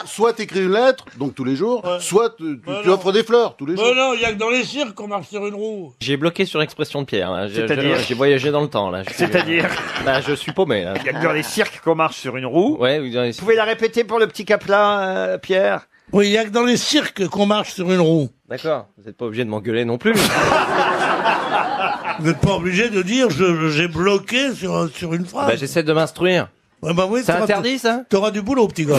Soit t'écris une lettre, donc tous les jours, soit tu offres des fleurs tous les jours. Non, il y a que dans les cirques qu'on marche sur une roue. J'ai bloqué sur l'expression de Pierre. Là. C'est-à-dire J'ai voyagé dans le temps là. C'est-à-dire Bah, je suis paumé là. il y a que dans les cirques qu'on marche sur une roue. Ouais, vous Vous pouvez la répéter pour le petit Caplin, Pierre? Oui, il y a que dans les cirques qu'on marche sur une roue. D'accord. Vous n'êtes pas obligé de m'engueuler non plus. Vous n'êtes pas obligé de dire j'ai bloqué sur une phrase. Bah, j'essaie de m'instruire. Ouais, bah oui, C'est interdit ça? T'auras du boulot, petit gars.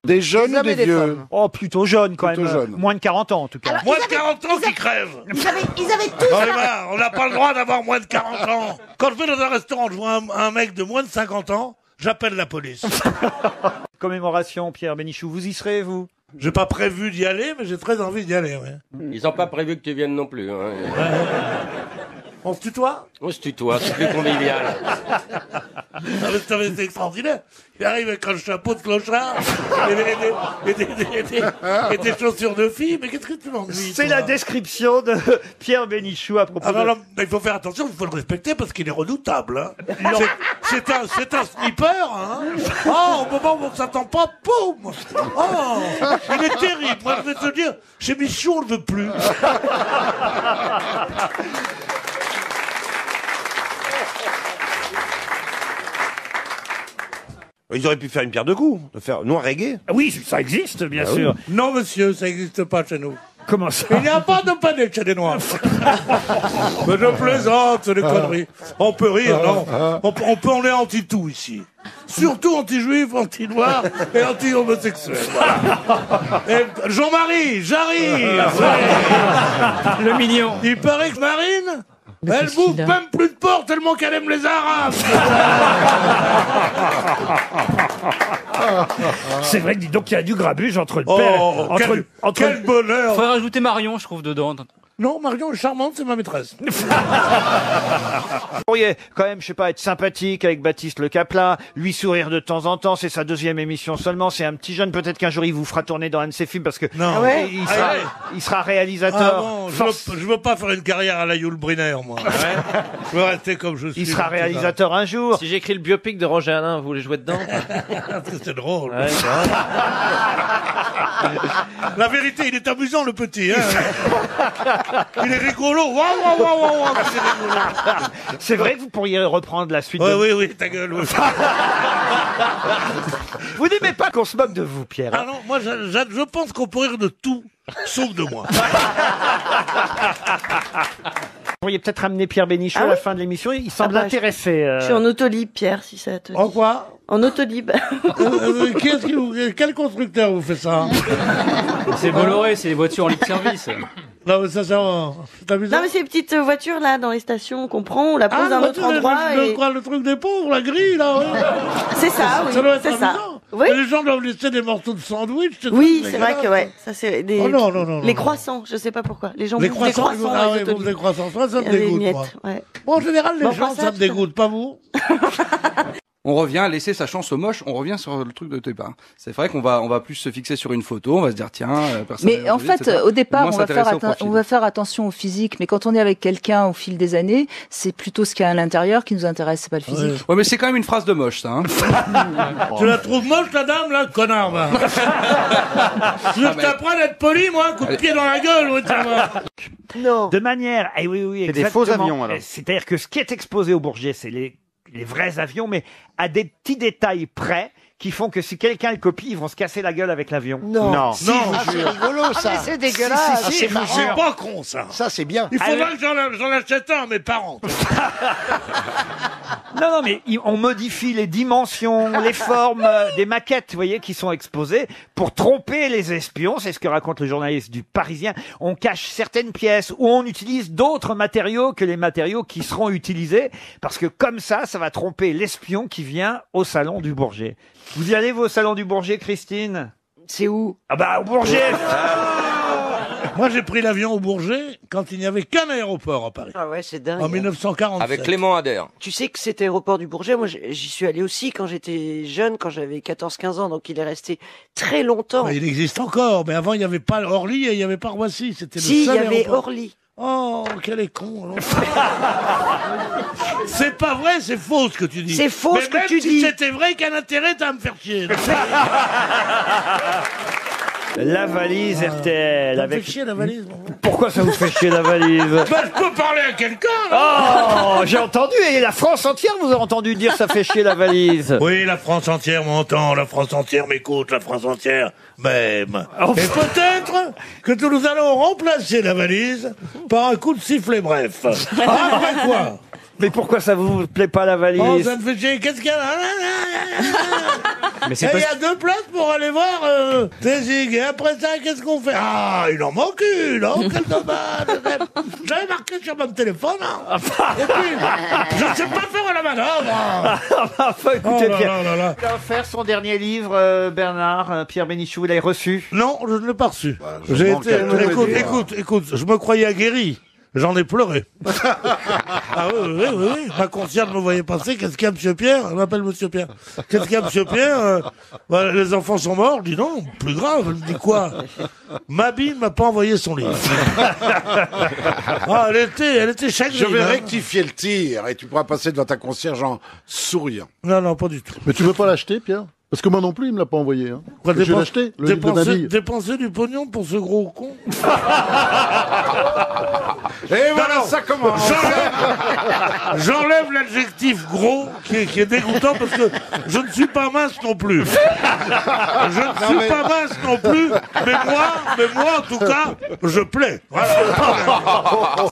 Des jeunes ou des vieux? Oh, plutôt jeune quand Plutôt même. jeune. Moins de 40 ans en tout cas. Moins de 40 ans qui crèvent. Ils avaient tous. Non, mais bah, on n'a pas le droit d'avoir moins de 40 ans. Quand je vais dans un restaurant, je vois un mec de moins de 50 ans, j'appelle la police. Commémoration, Pierre Bénichou, vous y serez, vous? J'ai pas prévu d'y aller, mais j'ai très envie d'y aller, ouais. Ils ont pas prévu que tu viennes non plus. Hein. On se tutoie? On se tutoie, c'est plus convivial. C'est extraordinaire. Il arrive avec un chapeau de clochard et des chaussures de fille. Mais qu'est-ce que tu m'ennuies? C'est la description de Pierre Bénichou à propos Ah non, de... non, mais il faut faire attention, il faut le respecter parce qu'il est redoutable. Hein. C'est un sniper. Hein. Oh, au moment où on ne s'attend pas, boum. Oh, il est terrible. Moi, je vais te dire, chez Michou, on ne le veut plus. Ils auraient pu faire une pierre de coups, de faire noir reggae. Ah oui, ça existe, bien Ah oui. sûr. Non, monsieur, ça n'existe pas chez nous. Comment ça? Il n'y a pas de panique chez les Noirs. Mais je plaisante, c'est des conneries. On peut rire, non? On est anti-tout ici. Surtout anti-juif, anti-noir et anti-homosexuel. Voilà. Et Jean-Marie, j'arrive. Le mignon. Il paraît que Marine, elle bouffe même plus de porc tellement qu'elle aime les Arabes. C'est vrai que dis donc qu'il y a du grabuge entre le Oh, père... quel bonheur. Faudrait rajouter Marion, je trouve, dedans. Non, Marion est charmante, c'est ma maîtresse. Vous pourriez quand même, je sais pas, être sympathique avec Baptiste Le Caplin, lui sourire de temps en temps, c'est sa 2e émission seulement, c'est un petit jeune, peut-être qu'un jour il vous fera tourner dans un de ses films parce que Non. Ah ouais, il sera réalisateur. Ah bon, je veux pas faire une carrière à la Yul Brynner, moi. Je veux rester comme je suis. Il sera réalisateur un jour. Si j'écris le biopic de Roger Alain, vous voulez jouer dedans? C'est drôle. Ouais, c'est vrai. La vérité, il est amusant, le petit. Hein. Il est rigolo. Waouh, waouh, waouh, waouh, c'est rigolo. C'est vrai que vous pourriez reprendre la suite. Ouais, de... oui, ta gueule. Oui. Vous n'aimez pas qu'on se moque de vous, Pierre? Ah non, moi, je pense qu'on peut rire de tout, sauf de moi. pourriez peut-être ramener Pierre Bénichou Ah à la oui fin de l'émission. Il semble bah, intéressé. Je suis en autolib, Pierre, si ça te dit. En quoi En autolib. Quel constructeur vous fait ça C'est Bolloré, c'est les voitures en libre service. Non, mais ça, c'est amusant. Non, mais ces petites voitures là dans les stations qu'on prend, on la pose à un autre endroit. Et... le truc des pauvres, la grille, là, oui. C'est ça, oui. Ça doit être c'est ça. amusant. Oui. Et les gens doivent laisser des morceaux de sandwich. Oui, c'est vrai que ouais. Ça, c'est des... Oh non, non, non, les non. croissants, je sais pas pourquoi. Les gens Les bouffent des croissants, croissants. ah avec oui, autolib. des croissants. Ça me Il y a des dégoûte, miettes, moi. ouais. Bon, en général, les Bon, gens, ça, ça me dégoûte, pas vous On revient à laisser sa chance au moche, on revient sur le truc de départ. C'est vrai qu'on va plus se fixer sur une photo, on va se dire tiens, personne Mais n'a en osé, fait, etc. au départ, Moins on va, s'intéresser au profil. on va faire attention au physique, mais quand on est avec quelqu'un au fil des années, c'est plutôt ce qu'il y a à l'intérieur qui nous intéresse, c'est pas le physique. Ouais, mais c'est quand même une phrase de moche, ça. Hein. Tu la trouves moche, la dame, là, connard, va. Tu veux que t'apprennes à être poli, moi, coup de pied dans la gueule, oui, ça va. Non. De manière, oui, C'est des exactement. faux avions, alors. C'est-à-dire que ce qui est exposé au Bourget, c'est les vrais avions, mais à des petits détails près qui font que si quelqu'un le copie, ils vont se casser la gueule avec l'avion. Non. Si, je vous jure. rigolo, ça. Ah, mais c'est dégueulasse. Si, c'est marrant. C'est pas con, ça. Ça, c'est bien. Il faudra que j'en achète un à mes parents. Non, mais on modifie les dimensions, les formes des maquettes, vous voyez, qui sont exposées pour tromper les espions. C'est ce que raconte le journaliste du Parisien. On cache certaines pièces ou on utilise d'autres matériaux que les matériaux qui seront utilisés parce que comme ça va tromper l'espion qui vient au salon du Bourget. Vous y allez, vous, au salon du Bourget, Christine? C'est où? Ah bah, au Bourget. Moi, j'ai pris l'avion au Bourget quand il n'y avait qu'un aéroport à Paris. Ah ouais, c'est dingue. En 1947. Avec Clément Ader. Tu sais que cet aéroport du Bourget, moi j'y suis allé aussi quand j'étais jeune, quand j'avais 14-15 ans, donc il est resté très longtemps. Il existe encore, mais avant il n'y avait pas Orly et il n'y avait pas Roissy. C'était le Si, il seul y avait aéroport. Orly. Oh, quel est con. C'est pas vrai, c'est faux ce que tu dis. C'est faux mais ce que même tu si dis. c'était vrai, quel intérêt t'as à me faire chier. La valise RTL. Ça me avec... fait chier la valise. Pourquoi ça vous fait chier la valise? Ben, je peux parler à quelqu'un. Oh, j'ai entendu, et la France entière vous a entendu dire ça fait chier la valise. Oui, la France entière m'entend, la France entière m'écoute, la France entière m'aime. Oh. Et peut-être que nous allons remplacer la valise par un coup de sifflet bref. Après quoi? Mais pourquoi ça vous plaît pas la valise? Oh, ça me fait chier. Qu'est-ce qu'il y a là? Mais Et il y a 2 places pour aller voir Tézig. Et après ça, qu'est-ce qu'on fait? Ah, il en manque une. Oh, quel dommage. J'avais marqué sur mon téléphone. Hein. Et puis, je ne sais pas faire la manœuvre. Enfin, écoutez, Oh là Pierre, là là là. il a offert son dernier livre, Bernard, Pierre Bénichou, vous l'avez reçu? Non, je ne l'ai pas reçu. je J'ai manque été. à tout le Écoute, je me croyais guéri. J'en ai pleuré. Ah oui. Ma concierge me voyait passer. Qu'est-ce qu'il y a, monsieur Pierre? Je m'appelle monsieur Pierre. Qu'est-ce qu'il y a, monsieur Pierre? Les enfants sont morts. Je dis non, plus grave. Elle me dit quoi? Mabi ne m'a pas envoyé son livre. Ah, elle était chagrine. Je vais hein. rectifier le tir et tu pourras passer devant ta concierge en souriant. Non, pas du tout. Mais tu veux pas l'acheter, Pierre? Parce que moi non plus, il me l'a pas envoyé. Hein. Quoi, Je vais l'acheter, le livre de Babi. dépenser du pognon pour ce gros con. Et voilà, ça commence. J'enlève l'adjectif gros qui est dégoûtant parce que je ne suis pas mince non plus. Je ne suis pas mince non plus, mais moi en tout cas, je plais. Voilà.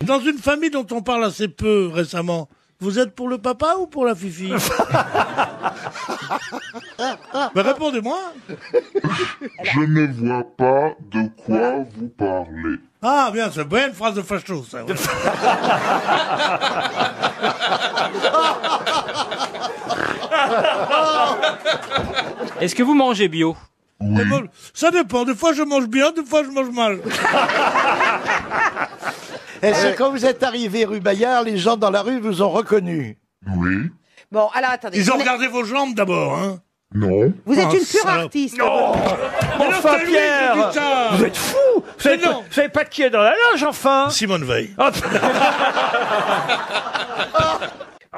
Dans une famille dont on parle assez peu récemment, vous êtes pour le papa ou pour la fifi? Mais répondez-moi. Je ne vois pas de quoi vous parlez. Ah bien, c'est bien une phrase de facho, ça. Ouais. Est-ce que vous mangez bio? Ça dépend, des fois je mange bien, des fois je mange mal. Est-ce que quand vous êtes arrivé rue Bayard, les gens dans la rue vous ont reconnu? Oui. Bon, alors attendez. Ils ont regardé vos jambes d'abord, hein. Non. Vous êtes Ah, une pure salope. artiste. Non. Mais non, Enfin, c'est lui qui Pierre, dit ça. vous êtes fou. Vous savez pas qui est dans la loge, enfin? Simone Veil. Oh.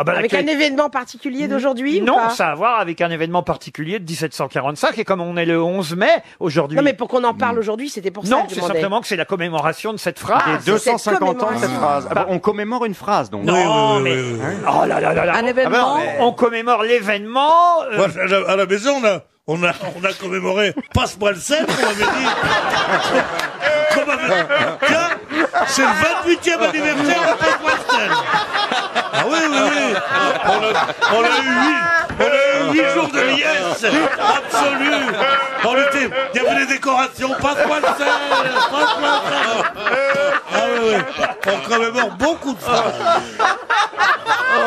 Ah bah, Avec un événement particulier d'aujourd'hui ou Non, pas ça a à voir avec un événement particulier de 1745, et comme on est le 11 mai aujourd'hui... Non, mais pour qu'on en parle aujourd'hui, c'était pour ça Non, que je c'est demandais. simplement que c'est la commémoration de cette phrase. Des 250 ans de cette phrase. Ah, Bah, on commémore une phrase, donc. Non, mais... Oh là là là là. Un événement. Ah bah non, mais- On commémore l'événement... Moi, à la maison, on a commémoré Passe-moi le sel, on m'avait dit. Tiens, C'est le 28e anniversaire de Pascal. Ah oui, oui, oui. On a eu 8 jours de liesse absolue. Il y avait des décorations, Pascal. Ah oui, oui. On commémore beaucoup de ça.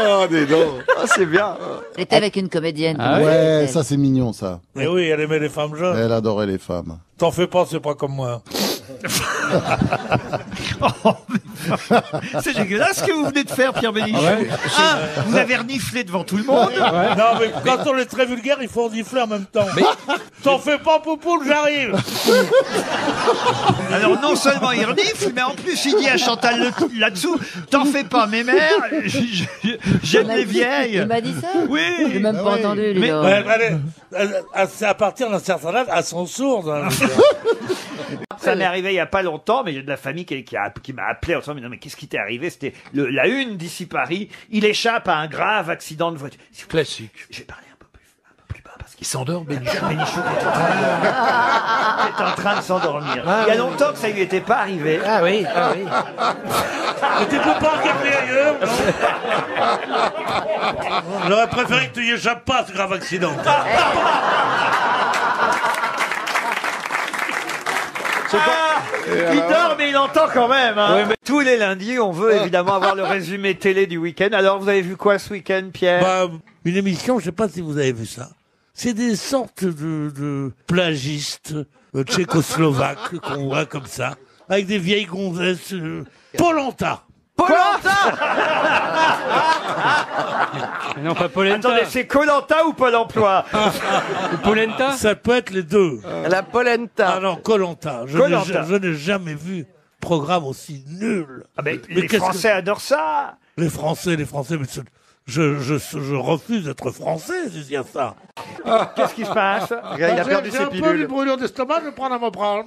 Oh, dis donc. Ah, c'est bien. Elle était avec une comédienne. Ouais, ça c'est mignon ça. Mais oui, elle aimait les femmes jeunes. Elle adorait les femmes. T'en fais pas, c'est pas comme moi. C'est dégueulasse ce que vous venez de faire, Pierre Bénichou. Ah ouais Vous avez reniflé devant tout le monde. Non, mais quand on est très vulgaire, il faut renifler en même temps. T'en fais pas, Poupoule, j'arrive. Alors non seulement il renifle, mais en plus il dit à Chantal là-dessous, t'en fais pas, mes mères, j'aime les vieilles. Il m'a dit ça. Oui. J'ai même pas entendu. Mais c'est à partir d'un certain âge, elles sont sourdes. Hein, ça m'est arrivé il y a pas longtemps, mais il y a de la famille qui m'a appelé en disant mais non mais qu'est-ce qui t'est arrivé? C'était la une d'ici Paris. Il échappe à un grave accident de voiture. Classique. J'ai parlé un peu plus bas parce qu'il s'endort, Bénichou. Bénichou est en train de s'endormir. Il y a longtemps que ça lui était pas arrivé. Ah oui, ah oui. Mais tu peux pas regarder ailleurs, non? J'aurais préféré que tu y échappes pas à ce grave accident. Il dort mais il entend quand même. Hein. Oui, mais tous les lundis, on veut évidemment avoir le résumé télé du week-end. Alors vous avez vu quoi ce week-end, Pierre? Une émission, je sais pas si vous avez vu ça. C'est des sortes de plagistes tchécoslovaques qu'on voit comme ça, avec des vieilles gonzesses. Polenta. Non, pas Polenta. Attendez, c'est Koh-Lanta ou Pôle emploi? Polenta? Ça peut être les deux. La polenta. Ah non, Koh-Lanta. Je n'ai jamais vu programme aussi nul. Ah ben, les Français adorent ça. Les Français, mais je refuse d'être français si il y a ça. Qu'est-ce qui se passe? Il a perdu J'ai ses un peu pilules. de brûlure d'estomac, je vais prendre à me prendre.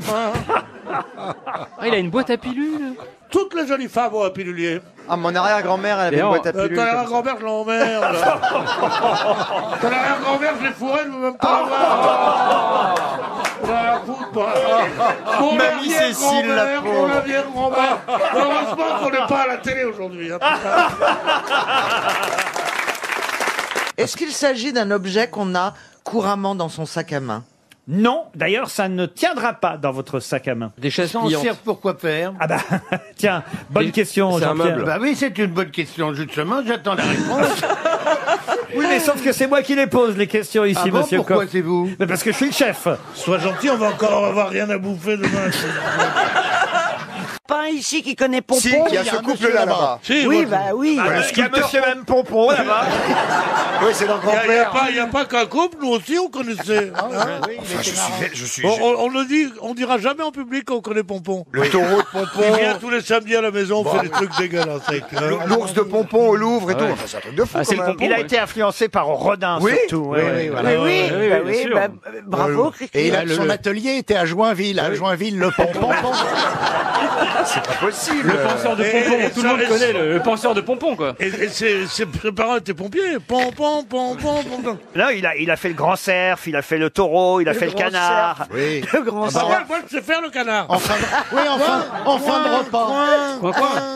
Ah, il a une boîte à pilules. Toutes les jolies femmes ont un pilulier. Ah, mon arrière-grand-mère, elle avait une boîte à pilules. Ton arrière-grand-mère, je l'emmerde. Ton arrière-grand-mère, je l'ai fourré, je veux même pas l'avoir. Mamie Cécile, la pauvre. Mon arrière-grand-mère. Heureusement qu'on n'est pas à la télé aujourd'hui. Est-ce qu'il s'agit d'un objet qu'on a couramment dans son sac à main? Non, d'ailleurs, ça ne tiendra pas dans votre sac à main. Des chaises Ça en pliantes. sert pour quoi faire? Ah bah, tiens, bonne question, c'est un Jean-Pierre. meuble. Bah oui, c'est une bonne question. Justement, j'attends la réponse. Oui, mais sauf que c'est moi qui les pose, les questions ici, Ah bon, monsieur pourquoi Coff. c'est vous? Mais parce que je suis le chef. Sois gentil, on va encore avoir rien à bouffer demain. Pas un ici qui connaît Pompon. Si, il y a ce couple-là là-bas. Si, Oui, moi, bah oui. Il y a monsieur même Pompon là-bas. Oui, c'est leur grand-père. Il n'y a pas qu'un couple, nous aussi on connaissait. Hein Je suis. On le dit, on dira jamais en public qu'on connaît Pompon. Le taureau de Pompon. Il vient tous les samedis à la maison, on fait des trucs dégueulasses avec. L'ours de Pompon au Louvre et tout. Enfin, c'est un truc de fou. Ah, c'est quand le même. Pompon. Il a été influencé par Rodin, Oui. surtout. Oui, oui, voilà. Oui, oui, bah bien oui, sûr. bah, bravo, Et Christine. son atelier était à Joinville. À Joinville, le pompon. C'est pas possible. Le penseur de Pompon. Tout le monde connaît le penseur de Pompon, quoi. Et ses parents étaient pompiers. Pompon. Là, il a fait le grand cerf, il a fait le taureau, il a fait le canard. Oui. Le grand cerf. Moi, je sais faire le canard. En fin de repas.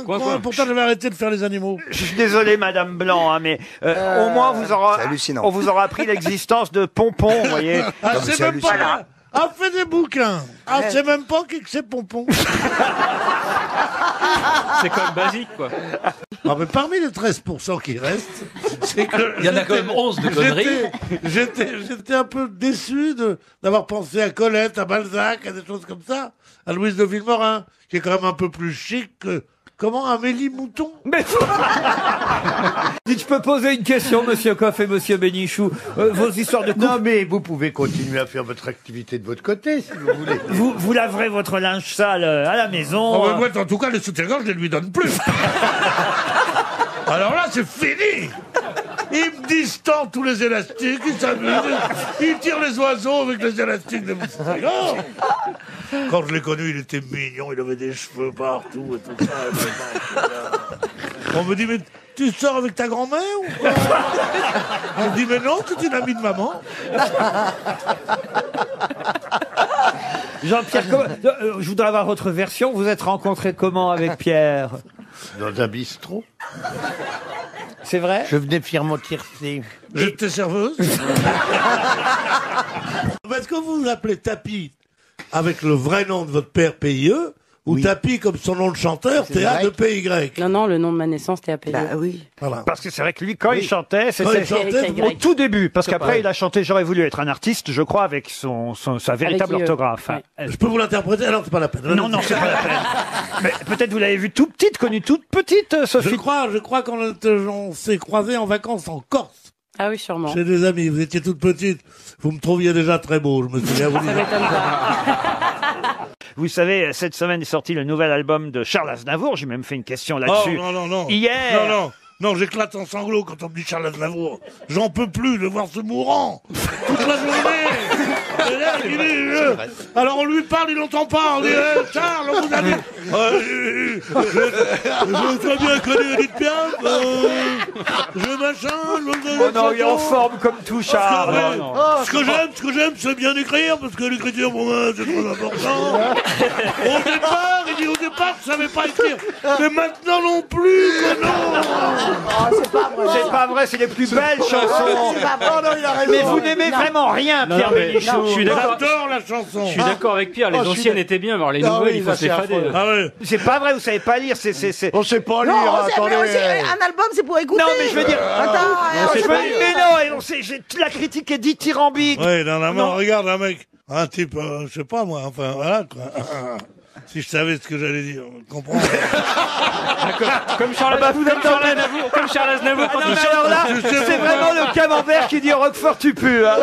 Coin. Pourtant, j'avais arrêté de faire les animaux. Je suis désolé, Madame Blanc, hein, mais au moins c'est hallucinant. on vous aura appris l'existence de Pompon, vous voyez. Ah, mais c'est c'est même pas hallucinant. là. Ah, fait des bouquins. Ah, c'est même pas qui que c'est Pompon. C'est quand même basique, quoi. Ah, mais parmi les 13% qui restent, c'est que. Il y en a quand même 11 de conneries. J'étais un peu déçu d'avoir pensé à Colette, à Balzac, à des choses comme ça, à Louise de Villemorin, qui est quand même un peu plus chic que. Comment, Amélie Mouton? Mais dites, je peux poser une question, monsieur Coff et monsieur Bénichou. Vos histoires de couple, Non, mais vous pouvez continuer à faire votre activité de votre côté, si vous voulez. vous laverez votre linge sale à la maison. Oh, mais moi, en tout cas, les soutiens-gorge, je ne lui donne plus. Alors là, c'est fini. Il me distend tous les élastiques, il s'amuse, il tire les oiseaux avec les élastiques de mon soutien-gorge. Quand je l'ai connu, il était mignon, il avait des cheveux partout et tout ça. On me dit, mais tu sors avec ta grand-mère ou quoi? On me dit, mais non, c'est une amie de maman. Jean-Pierre, je voudrais avoir votre version. Vous êtes rencontré comment avec Pierre? Dans un bistrot. C'est vrai? Je venais faire mon tiercé. J'étais serveuse. Est-ce que vous vous appelez Tapi avec le vrai nom de votre père PIE ou Tapi comme son nom de chanteur TAPY? Non, non, le nom de ma naissance, TAPY. Bah oui. Voilà. Parce que c'est vrai que lui, quand il chantait, Quand c'était il chantait, au tout début. Parce C'est qu'après, vrai. il a chanté J'aurais voulu être un artiste, je crois, avec sa véritable Avec orthographe. ouais. Je peux vous l'interpréter? Alors c'est pas la peine. Non, non, c'est pas la peine. Mais peut-être vous l'avez vue toute petite, connue toute petite, Sophie. Je crois qu'on s'est croisés en vacances en Corse. Ah oui, sûrement. Chez des amis, vous étiez toute petite. Vous me trouviez déjà très beau, je me souviens. Vous Ça m'étonne pas. Vous savez, cette semaine est sorti le nouvel album de Charles Aznavour. J'ai même fait une question là-dessus. Oh, non. Hier. Non, j'éclate en sanglots quand on me dit Charles Aznavour. J'en peux plus de voir ce mourant. Toute la journée. Et là, il dit, alors on lui parle, il n'entend pas. On dit, Charles, on vous a dit. Je très bien connu Edith Piaf. Je machin. Oh non, il est en forme comme tout, Charles. Ce que j'aime, c'est bien écrire, parce que l'écriture, pour moi, c'est trop important. Au départ, je savais pas écrire. Mais maintenant non plus, que non. C'est pas vrai, c'est les plus belles chansons. Mais vous n'aimez vraiment rien, Non, Pierre mais Bénichou. je suis d'accord. J'adore la chanson. Je suis d'accord avec Pierre, les anciennes étaient bien, mais alors les nouvelles, il faut se les fader. Ah ouais. C'est pas vrai, vous savez pas lire. On sait pas lire, Non, attendez. un album, c'est pour écouter. Non, mais je veux dire. Attends, Je veux dire, mais non, et on sait, la critique est dithyrambique. Ouais, dans la main, regarde un mec, un type, je sais pas moi, enfin voilà quoi. Si je savais ce que j'allais dire, comprends. Comme Charles Aznavour quand Non, il mais chante. alors là, c'est vraiment le camembert qui dit au Roquefort tu pues. Hein.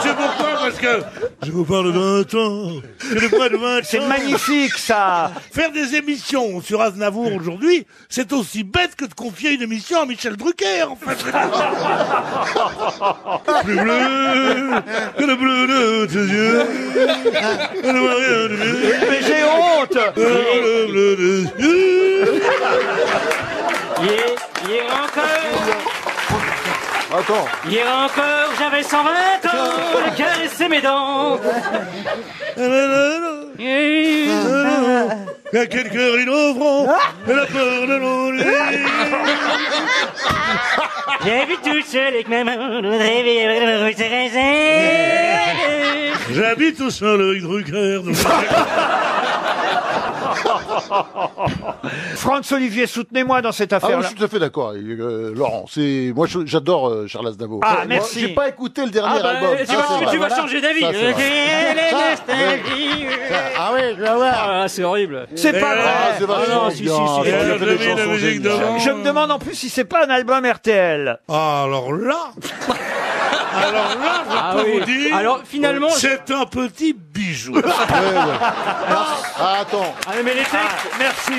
Tu sais pourquoi? Parce que je vous parle de 20 ans. Je près de 20 ans. C'est magnifique ça. Faire des émissions sur Aznavour aujourd'hui, c'est aussi bête que de confier une émission à Michel Drucker, en fait. Plus bleu que le bleu de tes yeux. Je ne vois rien de mieux. Mais j'ai honte. Le bleu de tes yeux. Hier encore, Attends. hier encore, j'avais 120 ans, le caressait mes dents. Il y a quelques rides au front, et la peur de l'ennui. J'ai vu tout seul avec ma main, rêver, J'habite tout seul avec Drucker. Franz Olivier, soutenez-moi dans cette Ah oui, affaire-là. je suis tout à fait d'accord, avec, Laurent. Moi, j'adore Charles Aznavour. Ah, Moi, merci. j'ai pas écouté le dernier album. tu vas changer d'avis. Ça, c'est vrai. Ah oui, je vais voir. Ah, c'est horrible. C'est pas vrai. Ah, c'est vachement non, si, bien. si, si. Il a Et fait des la chansons musique géniales. devant. Je me demande en plus si c'est pas un album RTL. Ah, alors là, je peux vous dire, Alors finalement, c'est un petit bijou. Ouais, ouais. Ah, attends. ah, mais les textes, Merci.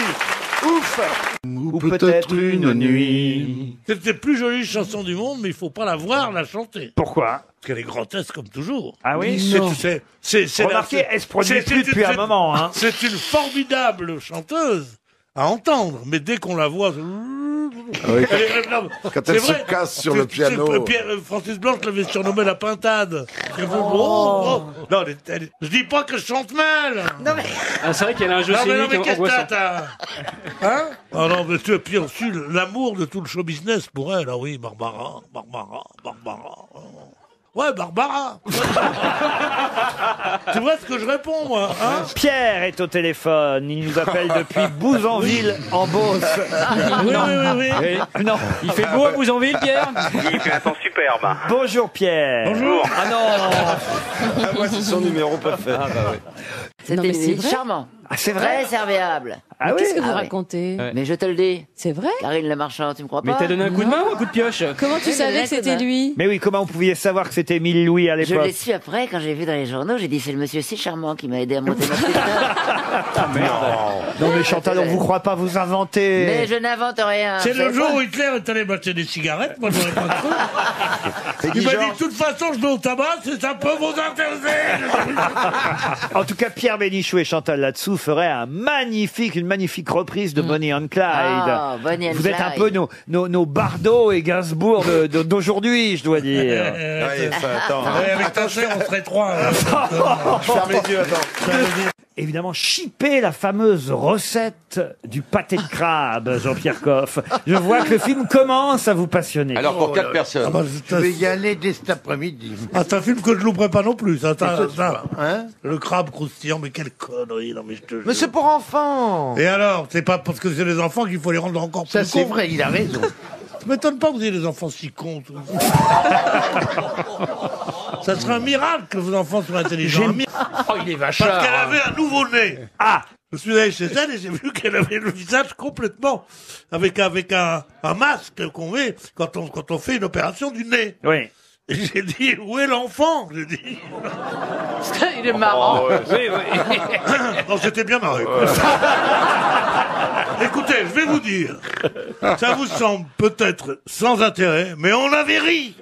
Ouf. Ou peut-être une nuit. C'est la plus jolie chanson du monde, mais il faut pas la voir, la chanter. Pourquoi? Parce qu'elle est grotesque comme toujours. Ah oui. C'est Remarquez, elle se produit plus depuis un moment. Hein. C'est une formidable chanteuse à entendre, mais dès qu'on la voit... oui. non, Quand c'est elle se vrai. casse sur le piano. Francis Blanche l'avait surnommée la pintade. Non, je dis pas que je chante mal. Non, mais. ah, c'est vrai qu'elle a un jeu Non, mais scénique qu'est-ce que angoissant. t'as Hein? Ah non, mais tu as puis reçu l'amour de tout le show business pour elle. Ah oui, Barbara. Ouais, Barbara. Tu vois ce que je réponds, moi, hein? Pierre est au téléphone. Il nous appelle depuis Bouzonville en Beauce. Oui. Non. Il fait beau à Bouzonville, Pierre. Il fait un temps superbe. Bonjour Pierre. Bonjour. Ah non. Moi, c'est son numéro parfait. C'était charmant. Ah, c'est vrai. Très serviable. Ah oui. Qu'est-ce que vous Ah oui. racontez? Mais je te le dis. C'est vrai? Karine Le Marchand, tu me crois pas? Mais t'as donné un coup de main ou un coup de pioche? Comment tu Oui, savais mais que c'était d'accord. lui? Mais oui, comment vous pouviez savoir que c'était Émile Louis à Je l'époque? l'ai su après, quand j'ai vu dans les journaux, j'ai dit c'est le monsieur si charmant qui m'a aidé à monter ma petite Ah merde. Non mais Chantal, on vous croit pas, vous inventez. Mais je n'invente rien. C'est le Fais jour pas. où Hitler est allé m'acheter des cigarettes, moi j'aurais pas cru. C'est Il qui, m'a dit, genre de toute façon, je vais au tabac, c'est un peu vous intéresser. En tout cas, Pierre Bénichou et Chantal Latsou ferait une magnifique reprise de Bonnie and Clyde. Ah, Bonnie and Vous êtes un Clyde. peu nos Bardot et Gainsbourg d'aujourd'hui, je dois dire. Allez, attends. Ouais, avec ta sœur, on serait trois. Je ferme les yeux, attends. Évidemment, chipper la fameuse recette du pâté de crabe, Jean-Pierre Coff. Je vois que le film commence à vous passionner. Alors pour 4 personnes. Ah bah, Je vais y aller dès cet après-midi. Ah, c'est un film que je louperai pas non plus. Ça, Et ce soir, hein? Le crabe croustillant, mais quelle connerie, non mais je te jure. Mais c'est pour enfants. Et alors, c'est pas parce que c'est les enfants qu'il faut les rendre encore plus Ça, c'est cons. vrai, il a raison. Ça m'étonne pas que vous ayez des enfants si cons. tous. Ça serait un miracle que vos enfants soient intelligents. Un miracle. Oh, il est vachard. Parce qu'elle hein. avait un nouveau-né. Ah, Je suis allé chez elle et j'ai vu qu'elle avait le visage complètement avec un masque qu'on met quand on fait une opération du nez. oui. Et j'ai dit, où est l'enfant? J'ai dit. Il est marrant. Oh, ouais, Oui, oui. Non, c'était bien marré. Écoutez, je vais vous dire, ça vous semble peut-être sans intérêt, mais on avait ri.